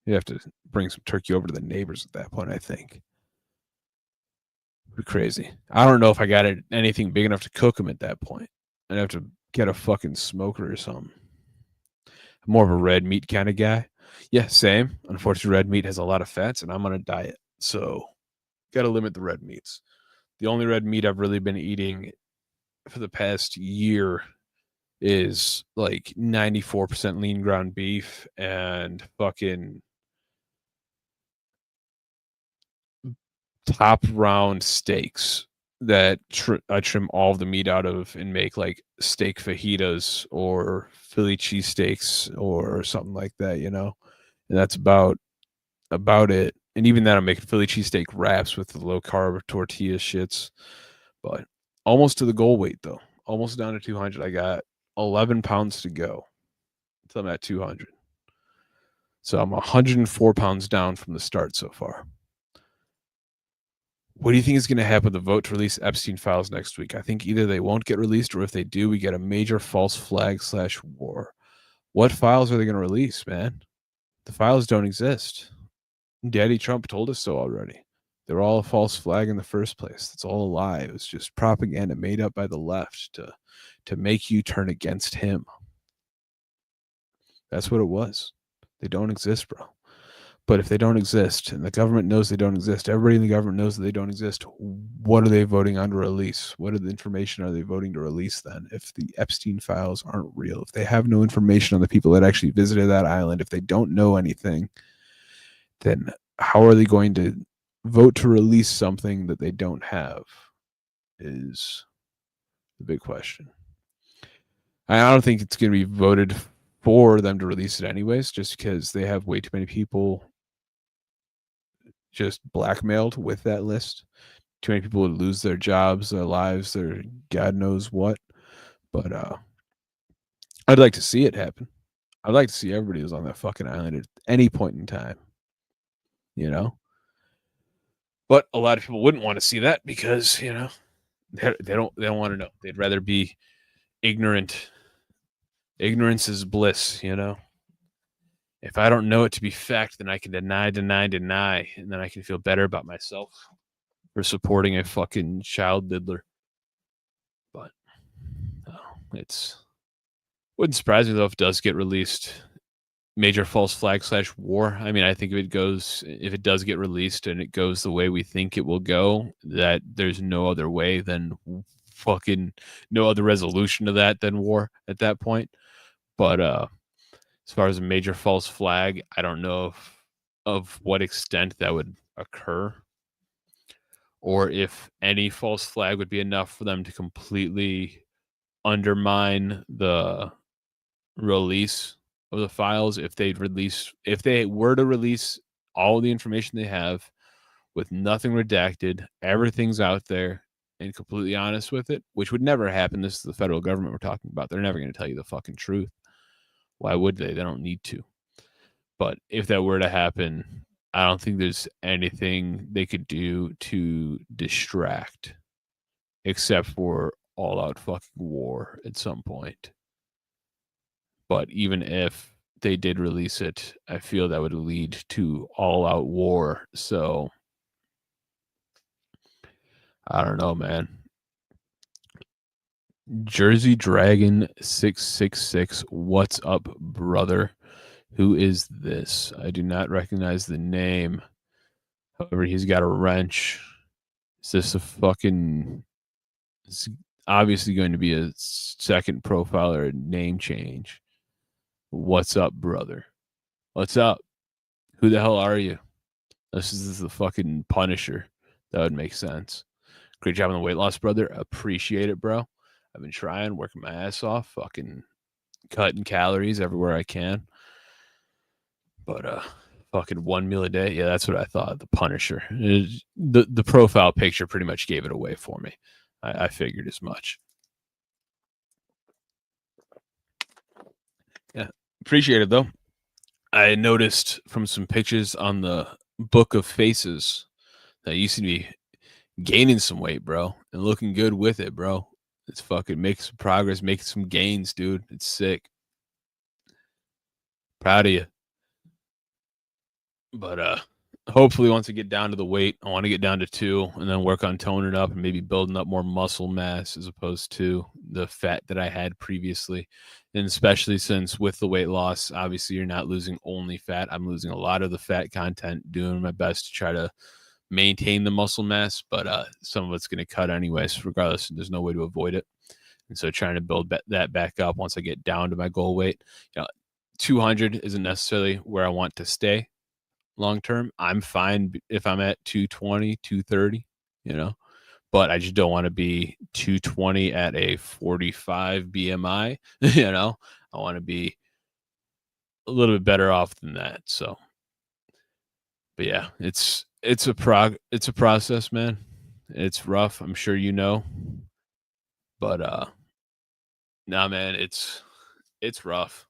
You'd have to bring some turkey over to the neighbors at that point, I think. It'd be crazy. I don't know if I got anything big enough to cook him at that point. I'd have to get a fucking smoker or something. I'm more of a red meat kind of guy. Yeah, same. Unfortunately, red meat has a lot of fats, and I'm on a diet. So, got to limit the red meats. The only red meat I've really been eating for the past year is like 94% lean ground beef and fucking top round steaks that I trim all of the meat out of and make like steak fajitas or Philly cheesesteaks or something like that, And that's about it. And even that, I'm making Philly cheesesteak wraps with the low carb tortilla shits. But almost to the goal weight though. Almost down to 200. I got 11 pounds to go until I'm at 200. So I'm 104 pounds down from the start so far. What do you think is going to happen with the vote to release Epstein files next week? I think either they won't get released, or if they do, we get a major false flag / war. What files are they going to release, man? The files don't exist. Daddy Trump told us so already. They're all a false flag in the first place. It's all a lie. It was just propaganda made up by the left to make you turn against him. That's what it was. They don't exist, bro. But if they don't exist, and the government knows they don't exist, everybody in the government knows that they don't exist, what are they voting on to release? What are the information are they voting to release then? If the Epstein files aren't real, if they have no information on the people that actually visited that island, if they don't know anything, then how are they going to vote to release something that they don't have is the big question. I don't think it's going to be voted for them to release it anyways, just because they have way too many people just blackmailed with that list. Too many people would lose their jobs, their lives, their God knows what. But I'd like to see it happen. I'd like to see everybody who's on that fucking island at any point in time. But a lot of people wouldn't want to see that because, they don't want to know. They'd rather be ignorance is bliss, you know? If I don't know it to be fact, then I can deny, and then I can feel better about myself for supporting a fucking child diddler. But it's wouldn't surprise me though if it does get released. Major false flag / war. I mean, I think if it does get released and it goes the way we think it will go, that there's no other way than fucking no other resolution to that than war at that point. But as far as a major false flag, I don't know of what extent that would occur, or if any false flag would be enough for them to completely undermine the release of the files. If they were to release all the information they have with nothing redacted, everything's out there, and completely honest with it, which would never happen. This is the federal government we're talking about. They're never going to tell you the fucking truth. Why would they? They don't need to. But if that were to happen, I don't think there's anything they could do to distract, except for all out fucking war at some point. But even if they did release it, I feel that would lead to all out war. So I don't know, man. Jersey Dragon 666, what's up, brother? Who is this? I do not recognize the name. However, he's got a wrench. Is this a fucking... It's obviously going to be a second profile or a name change. What's up, brother? What's up? Who the hell are you? This is the fucking Punisher. That would make sense. Great job on the weight loss, brother. Appreciate it, bro. I've been trying, working my ass off, fucking cutting calories everywhere I can. But fucking 1 meal a day. Yeah, that's what I thought. The Punisher. The profile picture pretty much gave it away for me. I figured as much. Yeah, appreciate it though. I noticed from some pictures on the Book of Faces that you seem to be gaining some weight, bro, and looking good with it, bro. It's fucking making some progress, making some gains, dude. It's sick. Proud of you. But hopefully once I get down to the weight, I want to get down to 2 and then work on toning up and maybe building up more muscle mass as opposed to the fat that I had previously. And especially since with the weight loss, obviously you're not losing only fat. I'm losing a lot of the fat content, doing my best to try to maintain the muscle mass, but some of it's going to cut anyways, regardless. There's no way to avoid it. And so trying to build that back up once I get down to my goal weight. 200 isn't necessarily where I want to stay long term. I'm fine if I'm at 220, 230, but I just don't want to be 220 at a 45 BMI. I want to be a little bit better off than that. So, but yeah, it's a process, man. It's rough, I'm sure you know. But nah, man, it's rough.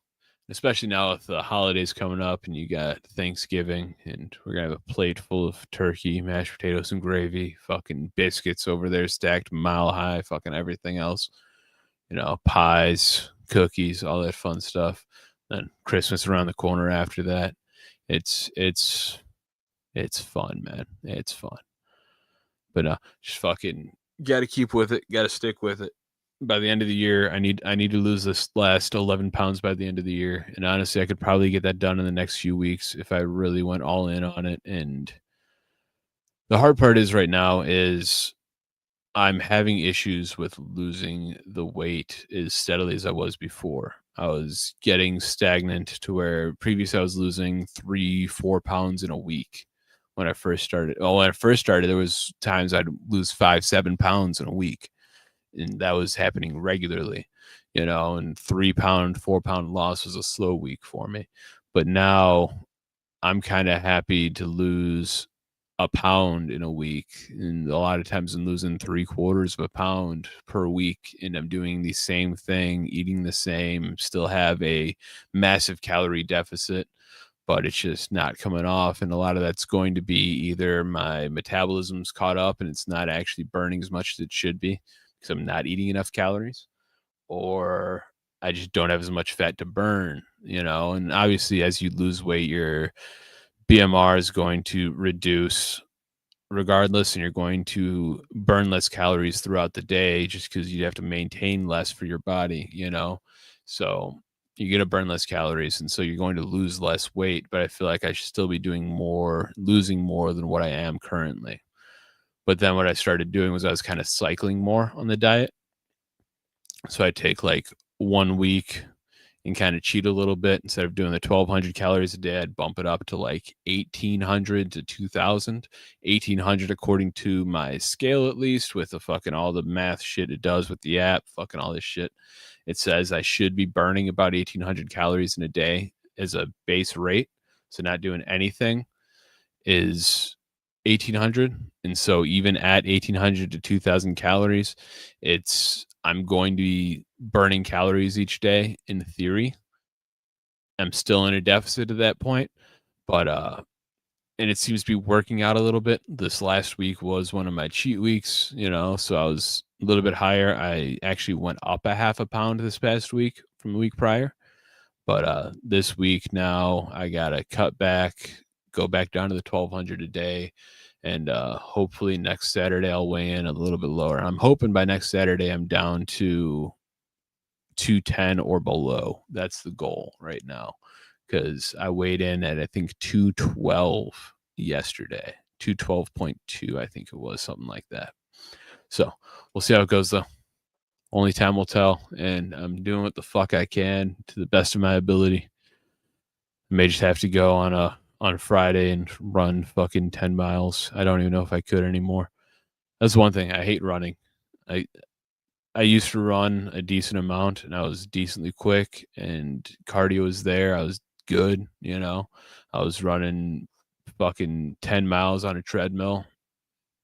Especially now with the holidays coming up and you got Thanksgiving and we're going to have a plate full of turkey, mashed potatoes and gravy, fucking biscuits over there stacked mile high, fucking everything else, pies, cookies, all that fun stuff. Then Christmas around the corner after that. It's fun, man. It's fun. But just fucking got to keep with it, got to stick with it. By the end of the year, I need to lose this last 11 pounds by the end of the year. And honestly, I could probably get that done in the next few weeks if I really went all in on it. And the hard part is right now is I'm having issues with losing the weight as steadily as I was before. I was getting stagnant to where previously I was losing 3-4 pounds in a week when I first started. Well, when I first started, there was times I'd lose 5-7 pounds in a week. And that was happening regularly, and 3 pound, 4 pound loss was a slow week for me. But now I'm kind of happy to lose a pound in a week. And a lot of times I'm losing 3/4 of a pound per week. And I'm doing the same thing, eating the same, still have a massive calorie deficit, but it's just not coming off. And a lot of that's going to be either my metabolism's caught up and it's not actually burning as much as it should be, because I'm not eating enough calories, or I just don't have as much fat to burn, you know. And obviously, as you lose weight, your BMR is going to reduce regardless, and you're going to burn less calories throughout the day just because you have to maintain less for your body, you know. So you're going to burn less calories, and so you're going to lose less weight. But I feel like I should still be doing more, losing more than what I am currently. But then what I started doing was I was kind of cycling more on the diet. So I take like 1 week and kind of cheat a little bit. Instead of doing the 1,200 calories a day, I'd bump it up to like 1,800 to 2,000. 1,800 according to my scale, at least, with the fucking all the math shit it does with the app, fucking all this shit. It says I should be burning about 1,800 calories in a day as a base rate. So not doing anything is 1,800. And so even at 1,800 to 2,000 calories, I'm going to be burning calories each day in theory. I'm still in a deficit at that point, but and it seems to be working out a little bit. This last week was one of my cheat weeks, you know, so I was a little bit higher. I actually went up a half a pound this past week from the week prior. But this week now I gotta cut back, go back down to the 1,200 a day, and hopefully next Saturday I'll weigh in a little bit lower. I'm hoping by next Saturday I'm down to 210 or below. That's the goal right now, because I weighed in at I think 212 yesterday, 212.2 I think it was, something like that. So we'll see how it goes though. Only time will tell, and I'm doing what the fuck I can to the best of my ability. I may just have to go on Friday and run fucking 10 miles. I don't even know if I could anymore. That's one thing. I hate running. I used to run a decent amount, and I was decently quick, and cardio was there. I was good, you know. I was running fucking 10 miles on a treadmill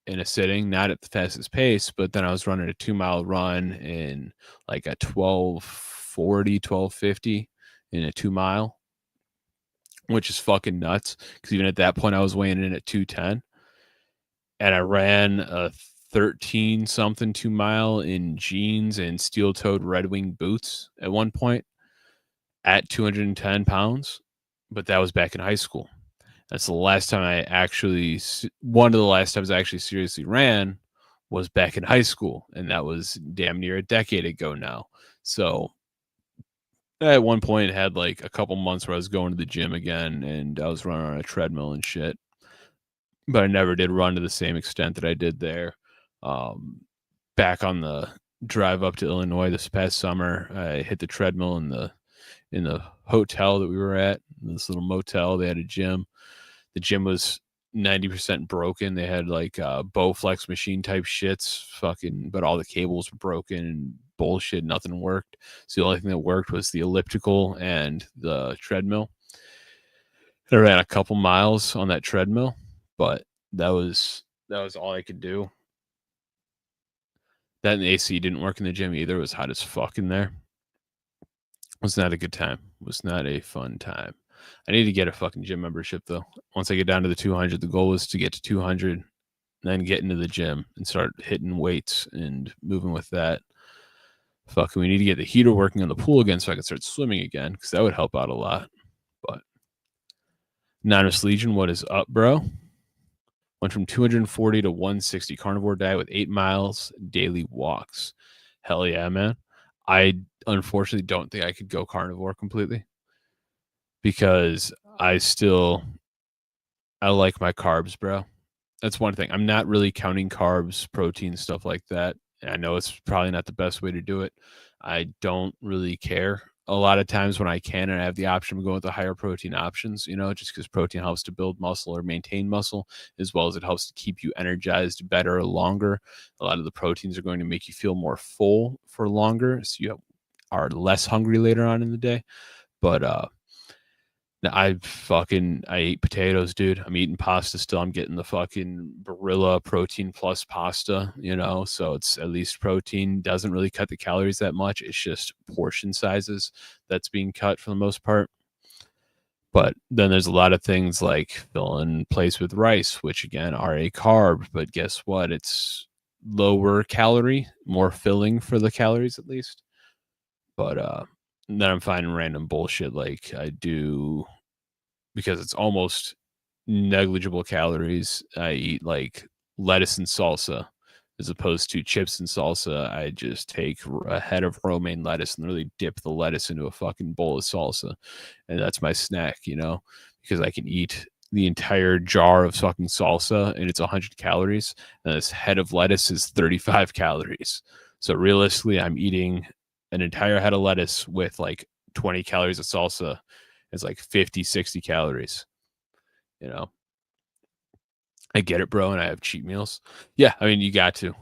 in a sitting, not at the fastest pace, but then I was running a 2-mile run in like a 12:40, 12:50 in a 2-mile, which is fucking nuts. Because even at that point, I was weighing in at 210, and I ran a 13 something 2-mile in jeans and steel-toed Red Wing boots at one point at 210 pounds. But that was back in high school. That's the last time one of the last times I actually seriously ran was back in high school. And that was damn near a decade ago now. So at one point I had like a couple months where I was going to the gym again and I was running on a treadmill and shit. But I never did run to the same extent that I did there. Back on the drive up to Illinois this past summer, I hit the treadmill in the hotel that we were at, this little motel. They had a gym. The gym was 90% broken. They had like Bowflex machine type shits, but all the cables were broken and bullshit. Nothing worked. So the only thing that worked was the elliptical and the treadmill. I ran a couple miles on that treadmill, but that was all I could do. That and the AC didn't work in the gym either. It was hot as fuck in there. It was not a good time. It was not a fun time. I need to get a fucking gym membership though. Once I get down to the 200, the goal is to get to 200, then get into the gym and start hitting weights and moving with that. Fucking, we need to get the heater working on the pool again so I can start swimming again, because that would help out a lot. But Anonymous Legion, what is up, bro? Went from 240 to 160 carnivore diet with 8 miles daily walks. Hell yeah, man. I unfortunately don't think I could go carnivore completely, because I like my carbs, bro. That's one thing. I'm not really counting carbs, protein, stuff like that. I know it's probably not the best way to do it. I don't really care. A lot of times when I can and I have the option of going with the higher protein options, you know, just because protein helps to build muscle or maintain muscle, as well as it helps to keep you energized better or longer. A lot of the proteins are going to make you feel more full for longer, so you are less hungry later on in the day. But I eat potatoes, dude. I'm eating pasta still. I'm getting the fucking Barilla Protein Plus pasta, you know, so it's at least protein. Doesn't really cut the calories that much. It's just portion sizes that's being cut for the most part. But then there's a lot of things like filling place with rice, which again are a carb, but guess what? It's lower calorie, more filling for the calories at least. But then I'm finding random bullshit like I do because it's almost negligible calories. I eat like lettuce and salsa as opposed to chips and salsa. I just take a head of romaine lettuce and really dip the lettuce into a fucking bowl of salsa. And that's my snack, because I can eat the entire jar of fucking salsa and it's 100 calories. And this head of lettuce is 35 calories. So realistically, I'm eating an entire head of lettuce with like 20 calories of salsa. It's like 50, 60 calories, you know. I get it, bro, and I have cheat meals. Yeah, I mean, you got to.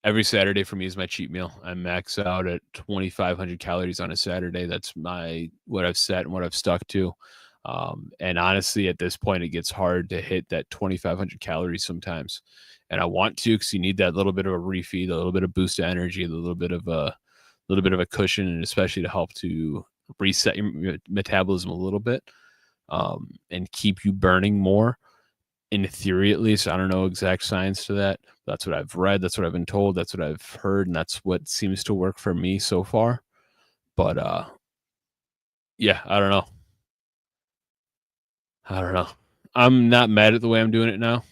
Every Saturday for me is my cheat meal. I max out at 2,500 calories on a Saturday. That's what I've set and what I've stuck to. And honestly, at this point, it gets hard to hit that 2,500 calories sometimes. And I want to because you need that little bit of a refeed, a little bit of boost of energy, a little bit of a cushion, and especially to help to reset your metabolism a little bit, and keep you burning more in theory at least. I don't know exact science to that. That's what I've read. That's what I've been told. That's what I've heard. And that's what seems to work for me so far. But yeah, I don't know. I don't know. I'm not mad at the way I'm doing it now.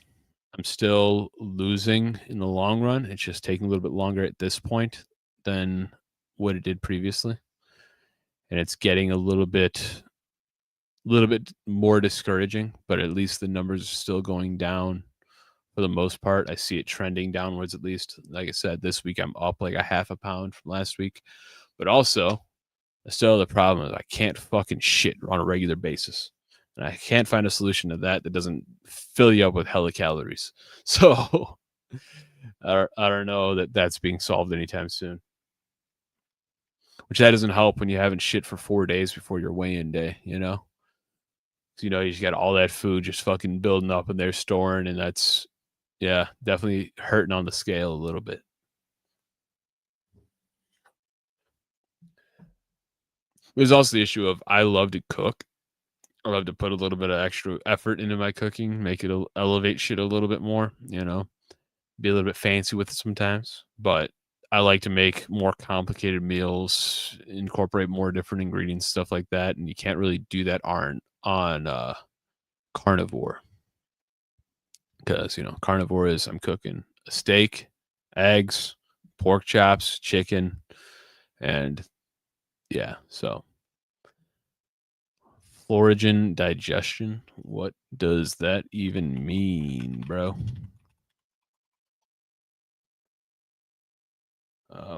I'm still losing in the long run. It's just taking a little bit longer at this point than what it did previously. And it's getting a little bit more discouraging, but at least the numbers are still going down. For the most part, I see it trending downwards at least. Like I said, this week I'm up like a half a pound from last week. But also, I still have the problem is I can't fucking shit on a regular basis. And I can't find a solution to that doesn't fill you up with hella calories. So I don't know that that's being solved anytime soon. Which that doesn't help when you haven't shit for 4 days before your weigh-in day, you know? So, you just got all that food just fucking building up and they're storing, and that's, yeah, definitely hurting on the scale a little bit. There's also the issue of I love to cook. I love to put a little bit of extra effort into my cooking, make it elevate shit a little bit more, be a little bit fancy with it sometimes. But I like to make more complicated meals, incorporate more different ingredients, stuff like that. And you can't really do that on carnivore because, carnivore is I'm cooking a steak, eggs, pork chops, chicken, and yeah, so Florigen digestion. What does that even mean, bro?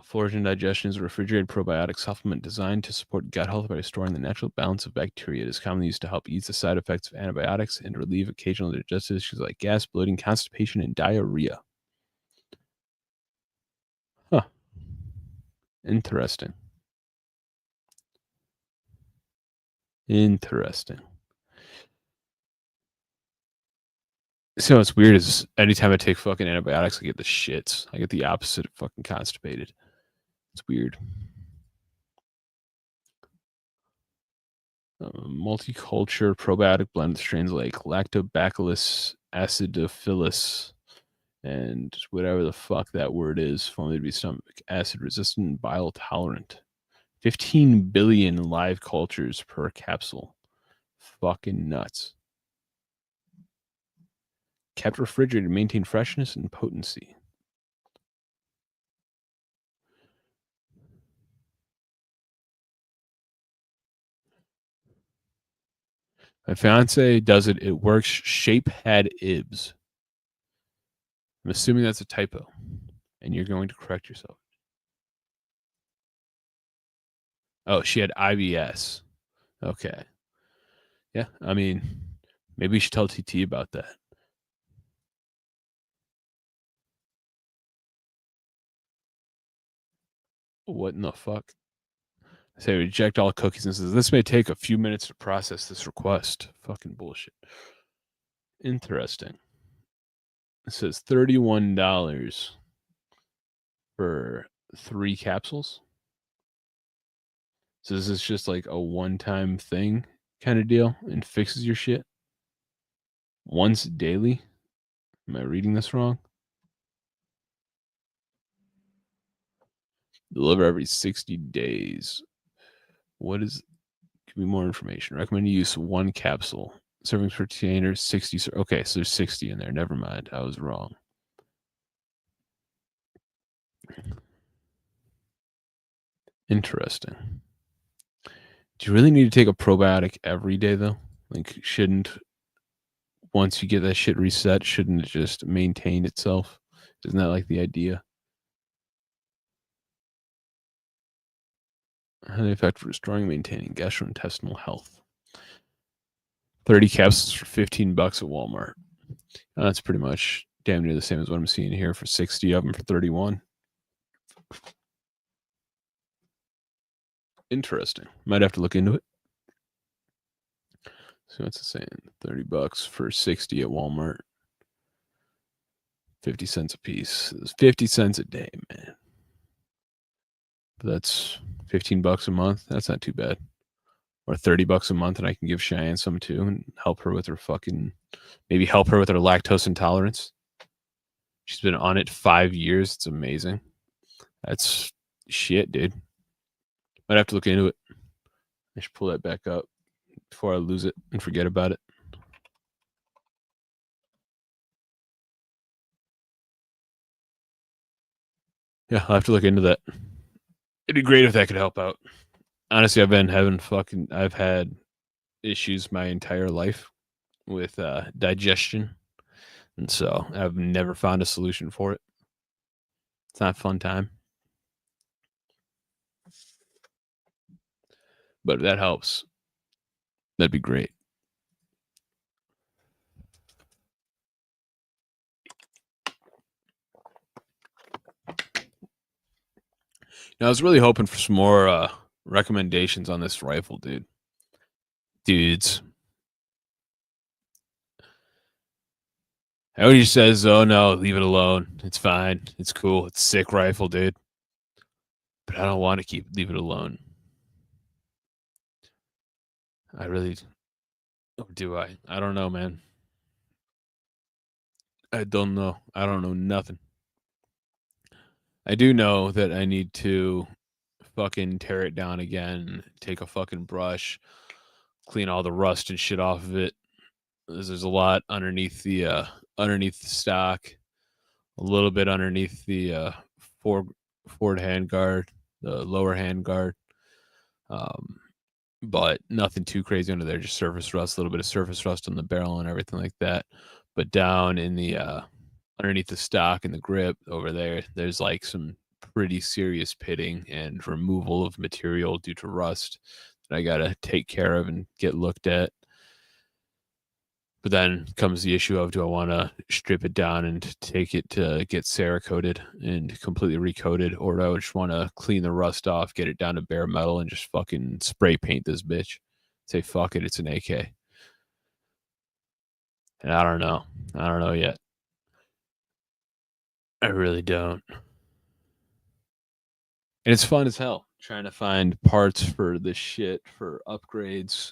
Florigen digestion is a refrigerated probiotic supplement designed to support gut health by restoring the natural balance of bacteria. It is commonly used to help ease the side effects of antibiotics and relieve occasional digestive issues like gas, bloating, constipation, and diarrhea. Huh. Interesting. Interesting. So what's weird is anytime I take fucking antibiotics, I get the shits. I get the opposite of fucking constipated. It's weird. Multicultural probiotic blend with strains like Lactobacillus acidophilus and whatever the fuck that word is, found to be stomach acid resistant and bile tolerant. 15 billion live cultures per capsule. Fucking nuts. Kept refrigerated to maintain freshness and potency. My fiance does it. It works. Shape had ibs. I'm assuming that's a typo, and you're going to correct yourself. Oh, she had IBS. Okay. Yeah, I mean, maybe you should tell TT about that. What in the fuck? I say reject all cookies and says this may take a few minutes to process this request. Fucking bullshit. Interesting. It says $31 for 3 capsules. So this is just like a one-time thing kind of deal and fixes your shit once daily. Am I reading this wrong? Deliver every 60 days. What is? Give me more information. Recommend you use 1 capsule. Servings per container 60. Okay, so there's 60 in there. Never mind. I was wrong. Interesting. Do you really need to take a probiotic every day though? Like, shouldn't once you get that shit reset, shouldn't it just maintain itself? Isn't that like the idea? Highly effective for restoring and maintaining gastrointestinal health. 30 capsules for $15 at Walmart. That's pretty much damn near the same as what I'm seeing here for 60 of them for 31. Interesting. Might have to look into it. So what's it saying? $30 for 60 at Walmart. 50 cents a piece. It's 50 cents a day, man. But that's $15 a month. That's not too bad. Or $30 a month, and I can give Cheyenne some too and help her with her maybe help her with her lactose intolerance. She's been on it 5 years. It's amazing. That's shit, dude. Might have to look into it. I should pull that back up before I lose it and forget about it. Yeah, I'll have to look into that. It'd be great if that could help out. Honestly, I've had issues my entire life with digestion. And so I've never found a solution for it. It's not a fun time. But if that helps, that'd be great. Now, I was really hoping for some more recommendations on this rifle, dude. Dudes. Everybody says, oh no, leave it alone. It's fine. It's cool. It's a sick rifle, dude. But I don't want to leave it alone. I really, or do I? I don't know, man. I don't know. I don't know nothing. I do know that I need to fucking tear it down again, take a fucking brush, clean all the rust and shit off of it. There's a lot underneath the stock, a little bit underneath the forward handguard, the lower handguard. But nothing too crazy under there, just surface rust, a little bit of surface rust on the barrel and everything like that. But down in the underneath the stock and the grip over there, there's like some pretty serious pitting and removal of material due to rust that I gotta take care of and get looked at. But then comes the issue of, do I want to strip it down and take it to get Cerakoted and completely recoated, or do I just want to clean the rust off, get it down to bare metal, and just fucking spray paint this bitch? Say fuck it, it's an AK. And I don't know. I don't know yet. I really don't. And it's fun as hell trying to find parts for this shit, for upgrades,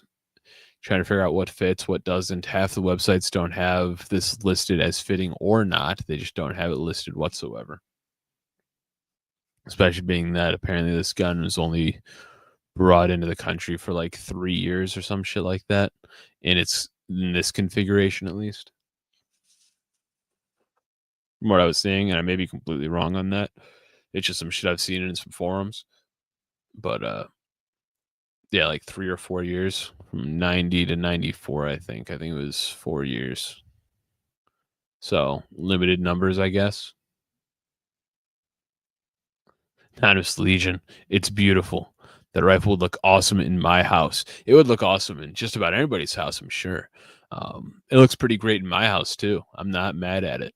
trying to figure out what fits, what doesn't. Half the websites don't have this listed as fitting or not. They just don't have it listed whatsoever. Especially being that apparently this gun was only brought into the country for like 3 years or some shit like that. And it's in this configuration, at least. From what I was seeing, and I may be completely wrong on that. It's just some shit I've seen in some forums. But yeah, like 3 or 4 years from 90 to 94, I think. I think it was 4 years. So limited numbers, I guess. Nihilist Legion. It's beautiful. That rifle would look awesome in my house. It would look awesome in just about anybody's house, I'm sure. It looks pretty great in my house too. I'm not mad at it.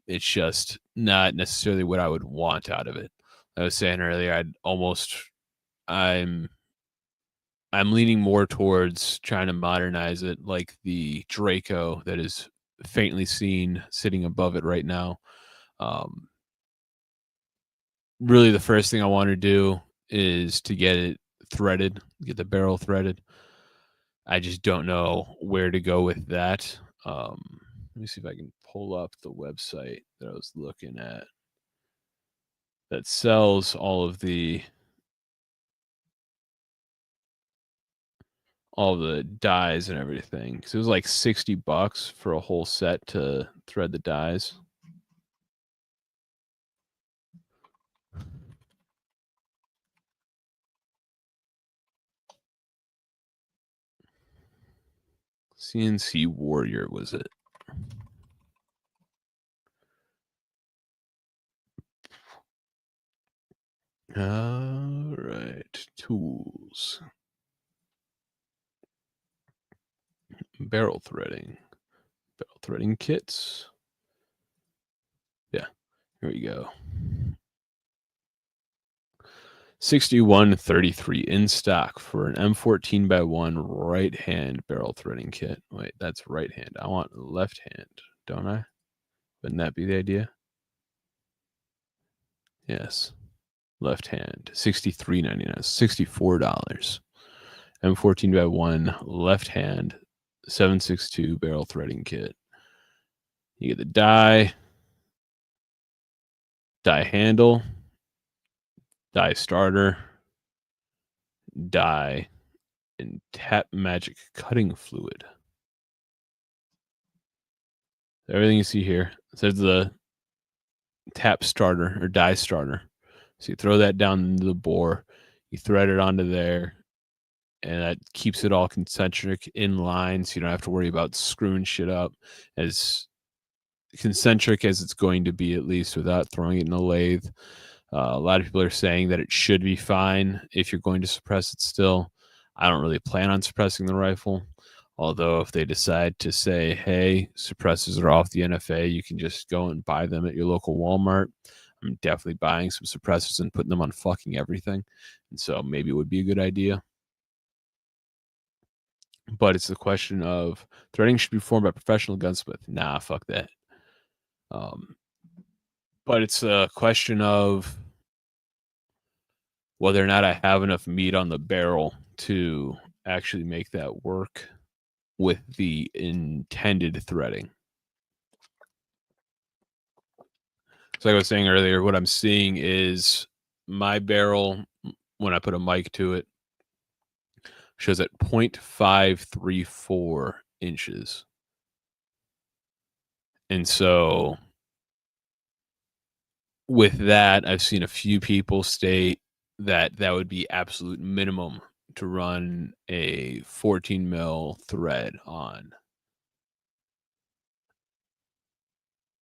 It's just not necessarily what I would want out of it. I was saying earlier, I'm leaning more towards trying to modernize it, like the Draco that is faintly seen sitting above it right now. Really, the first thing I want to do is to get it threaded, get the barrel threaded. I just don't know where to go with that. Let me see if I can pull up the website that I was looking at that sells all of the all the dies and everything. Because it was like $60 for a whole set to thread the dies. CNC Warrior was it? All right, tools. Barrel threading kits. Yeah, here we go. 6133 in stock for an M14x1 right hand barrel threading kit. Wait, that's right hand. I want left hand, don't I? Wouldn't that be the idea? Yes. Left hand. $63.99. $64. M14x1 left hand 762 barrel threading kit. You get the die handle, die starter, die, and tap magic cutting fluid. Everything you see here. There's the tap starter or die starter. So you throw that down into the bore, you thread it onto there, and that keeps it all concentric in line, so you don't have to worry about screwing shit up. As concentric as it's going to be, at least, without throwing it in a lathe. A lot of people are saying that it should be fine if you're going to suppress it still. I don't really plan on suppressing the rifle. Although if they decide to say, hey, suppressors are off the NFA, you can just go and buy them at your local Walmart. I'm definitely buying some suppressors and putting them on fucking everything. And so maybe it would be a good idea. But it's the question of threading should be performed by a professional gunsmith. Nah, fuck that. But it's a question of whether or not I have enough meat on the barrel to actually make that work with the intended threading. So like I was saying earlier, what I'm seeing is my barrel, when I put a mic to it, shows at 0.534 inches. And so with that, I've seen a few people state that that would be absolute minimum to run a 14 mil thread on.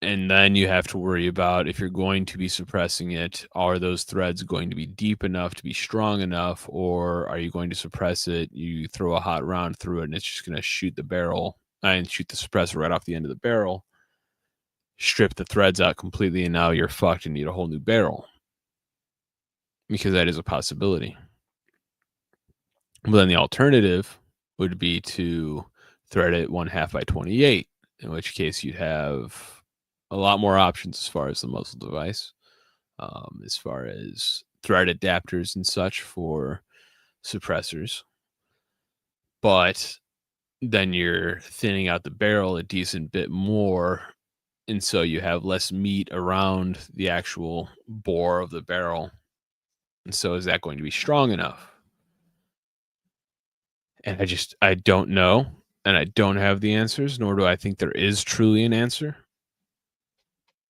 And then you have to worry about, if you're going to be suppressing it, are those threads going to be deep enough to be strong enough, or are you going to suppress it? You throw a hot round through it and it's just going to shoot the barrel and shoot the suppressor right off the end of the barrel, strip the threads out completely, and now you're fucked and need a whole new barrel, because that is a possibility. But then the alternative would be to thread it 1/2 by 28, in which case you'd have a lot more options as far as the muzzle device, as far as thread adapters and such for suppressors. But then you're thinning out the barrel a decent bit more, and so you have less meat around the actual bore of the barrel. And so is that going to be strong enough? And I don't know, and I don't have the answers, nor do I think there is truly an answer.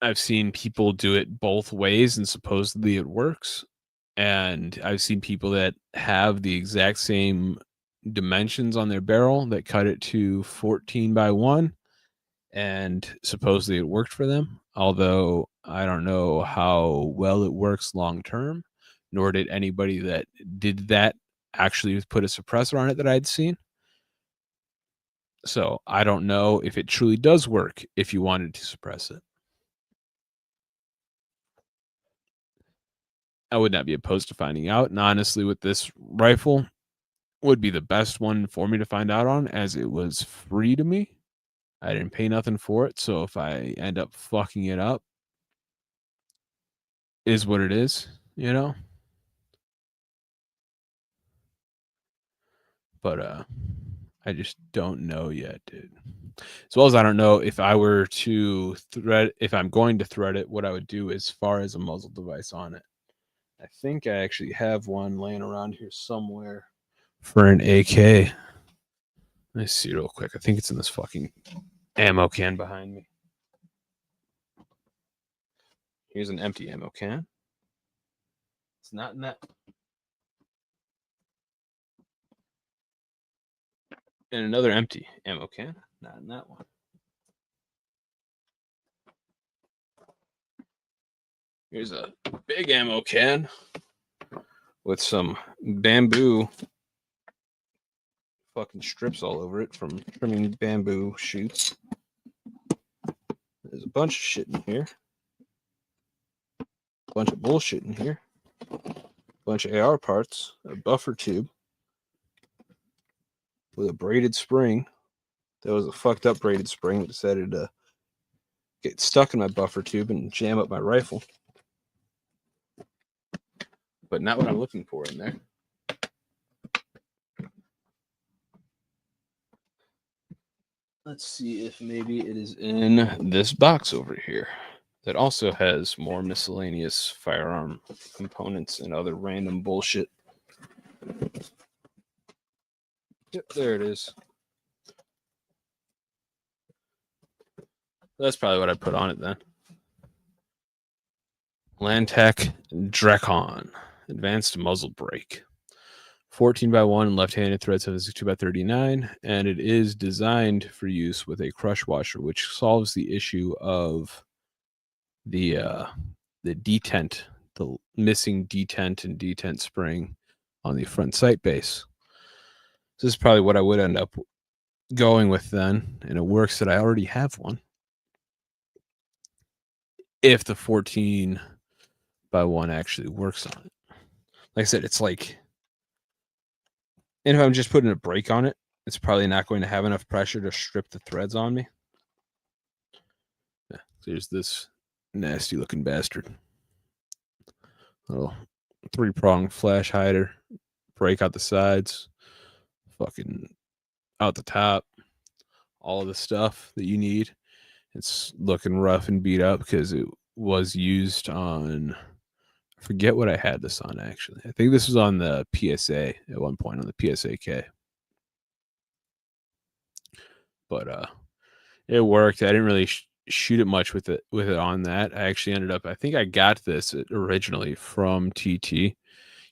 I've seen people do it both ways, and supposedly it works. And I've seen people that have the exact same dimensions on their barrel that cut it to 14x1, and supposedly it worked for them. Although I don't know how well it works long term, nor did anybody that did that actually put a suppressor on it that I'd seen. So I don't know if it truly does work if you wanted to suppress it. I would not be opposed to finding out. And honestly, with this rifle, would be the best one for me to find out on, as it was free to me. I didn't pay nothing for it. So if I end up fucking it up, is what it is, you know? But I just don't know yet, dude. As well as I don't know if I were to thread, if I'm going to thread it, what I would do as far as a muzzle device on it. I think I actually have one laying around here somewhere for an AK. Let's see real quick. I think it's in this fucking ammo can behind me. Here's an empty ammo can. It's not in that. And another empty ammo can. Not in that one. Here's a big ammo can with some bamboo fucking strips all over it from trimming bamboo shoots. There's a bunch of shit in here. A bunch of bullshit in here. A bunch of AR parts. A buffer tube with a braided spring. That was a fucked up braided spring that decided to get stuck in my buffer tube and jam up my rifle. But not what I'm looking for in there. Let's see if maybe it is in this box over here that also has more miscellaneous firearm components and other random bullshit. Yep, there it is. That's probably what I put on it then. Landtech Drakon Advanced Muzzle Brake. 14x1 left-handed thread size 2x39, and it is designed for use with a crush washer, which solves the issue of the detent, the missing detent and detent spring on the front sight base. This is probably what I would end up going with then, and it works that I already have one. If the 14x1 actually works on it. Like I said, it's like, and if I'm just putting a brake on it, it's probably not going to have enough pressure to strip the threads on me. Yeah, there's this nasty looking bastard. Little 3-prong flash hider, brake out the sides, fucking out the top, all of the stuff that you need. It's looking rough and beat up because it was used on, I forget what I had this on actually. I think this was on the PSA at one point, on the PSAK. But it worked. I didn't really shoot it much with it on that. I actually ended up, I think I got this originally from TT.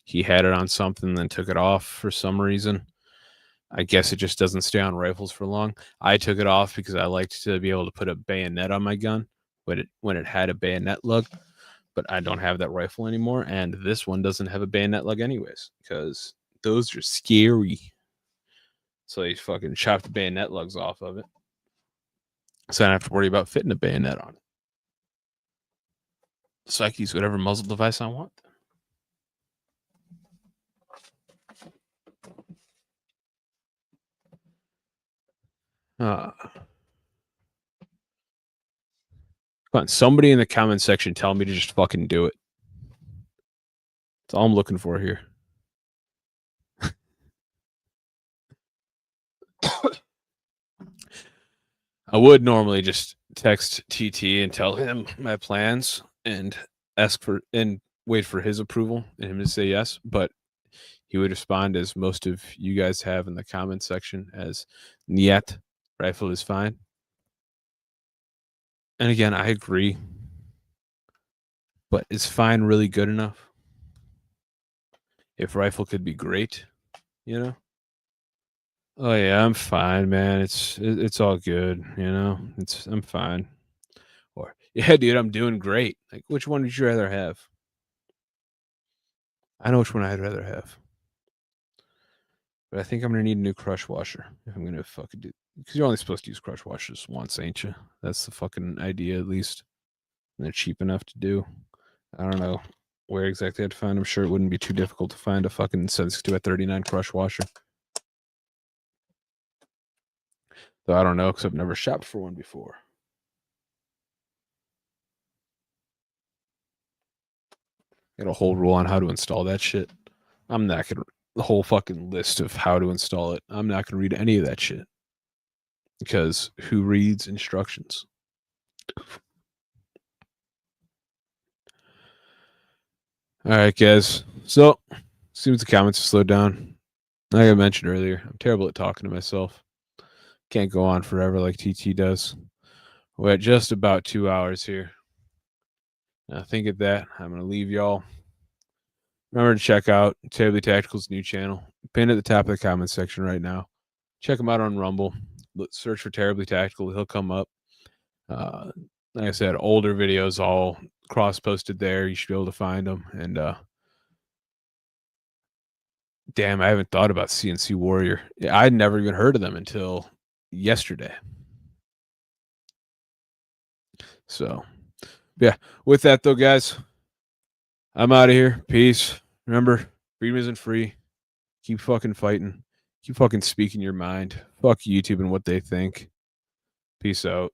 He had it on something, then took it off for some reason. I guess it just doesn't stay on rifles for long. I took it off because I liked to be able to put a bayonet on my gun when it had a bayonet lug, but I don't have that rifle anymore, and this one doesn't have a bayonet lug anyways, because those are scary. So they fucking chopped the bayonet lugs off of it, so I don't have to worry about fitting a bayonet on it. So I can use whatever muzzle device I want. Come on, somebody in the comment section tell me to just fucking do it. That's all I'm looking for here. I would normally just text TT and tell him my plans and ask for and wait for his approval and him to say yes, but he would respond as most of you guys have in the comment section as "Niet, rifle is fine." And again, I agree, but is fine really good enough? If rifle could be great, you know? Oh yeah, I'm fine, man. It's all good, you know. I'm fine. Or yeah, dude, I'm doing great. Like, which one would you rather have? I know which one I'd rather have, but I think I'm gonna need a new crush washer if I'm gonna fucking do. Because you're only supposed to use crush washers once, ain't you? That's the fucking idea, at least. And they're cheap enough to do. I don't know where exactly I'd find. I'm sure it wouldn't be too difficult to find a fucking 762x39 crush washer. Though I don't know, because I've never shopped for one before. Got a whole rule on how to install that shit. I'm not gonna the whole fucking list of how to install it. I'm not gonna read any of that shit. Because who reads instructions? All right, guys. So, seems the comments have slowed down. Like I mentioned earlier, I'm terrible at talking to myself. Can't go on forever like TT does. We're at just about 2 hours here. Now think of that. I'm going to leave y'all. Remember to check out Terribly Tactical's new channel. Pinned at the top of the comment section right now. Check him out on Rumble. Search for Terribly Tactical. He'll come up. Like I said, older videos all cross-posted there. You should be able to find them. And damn, I haven't thought about CNC Warrior. I'd never even heard of them until yesterday. So, yeah. With that, though, guys, I'm out of here. Peace. Remember, freedom isn't free. Keep fucking fighting. Keep fucking speaking your mind. Fuck YouTube and what they think. Peace out.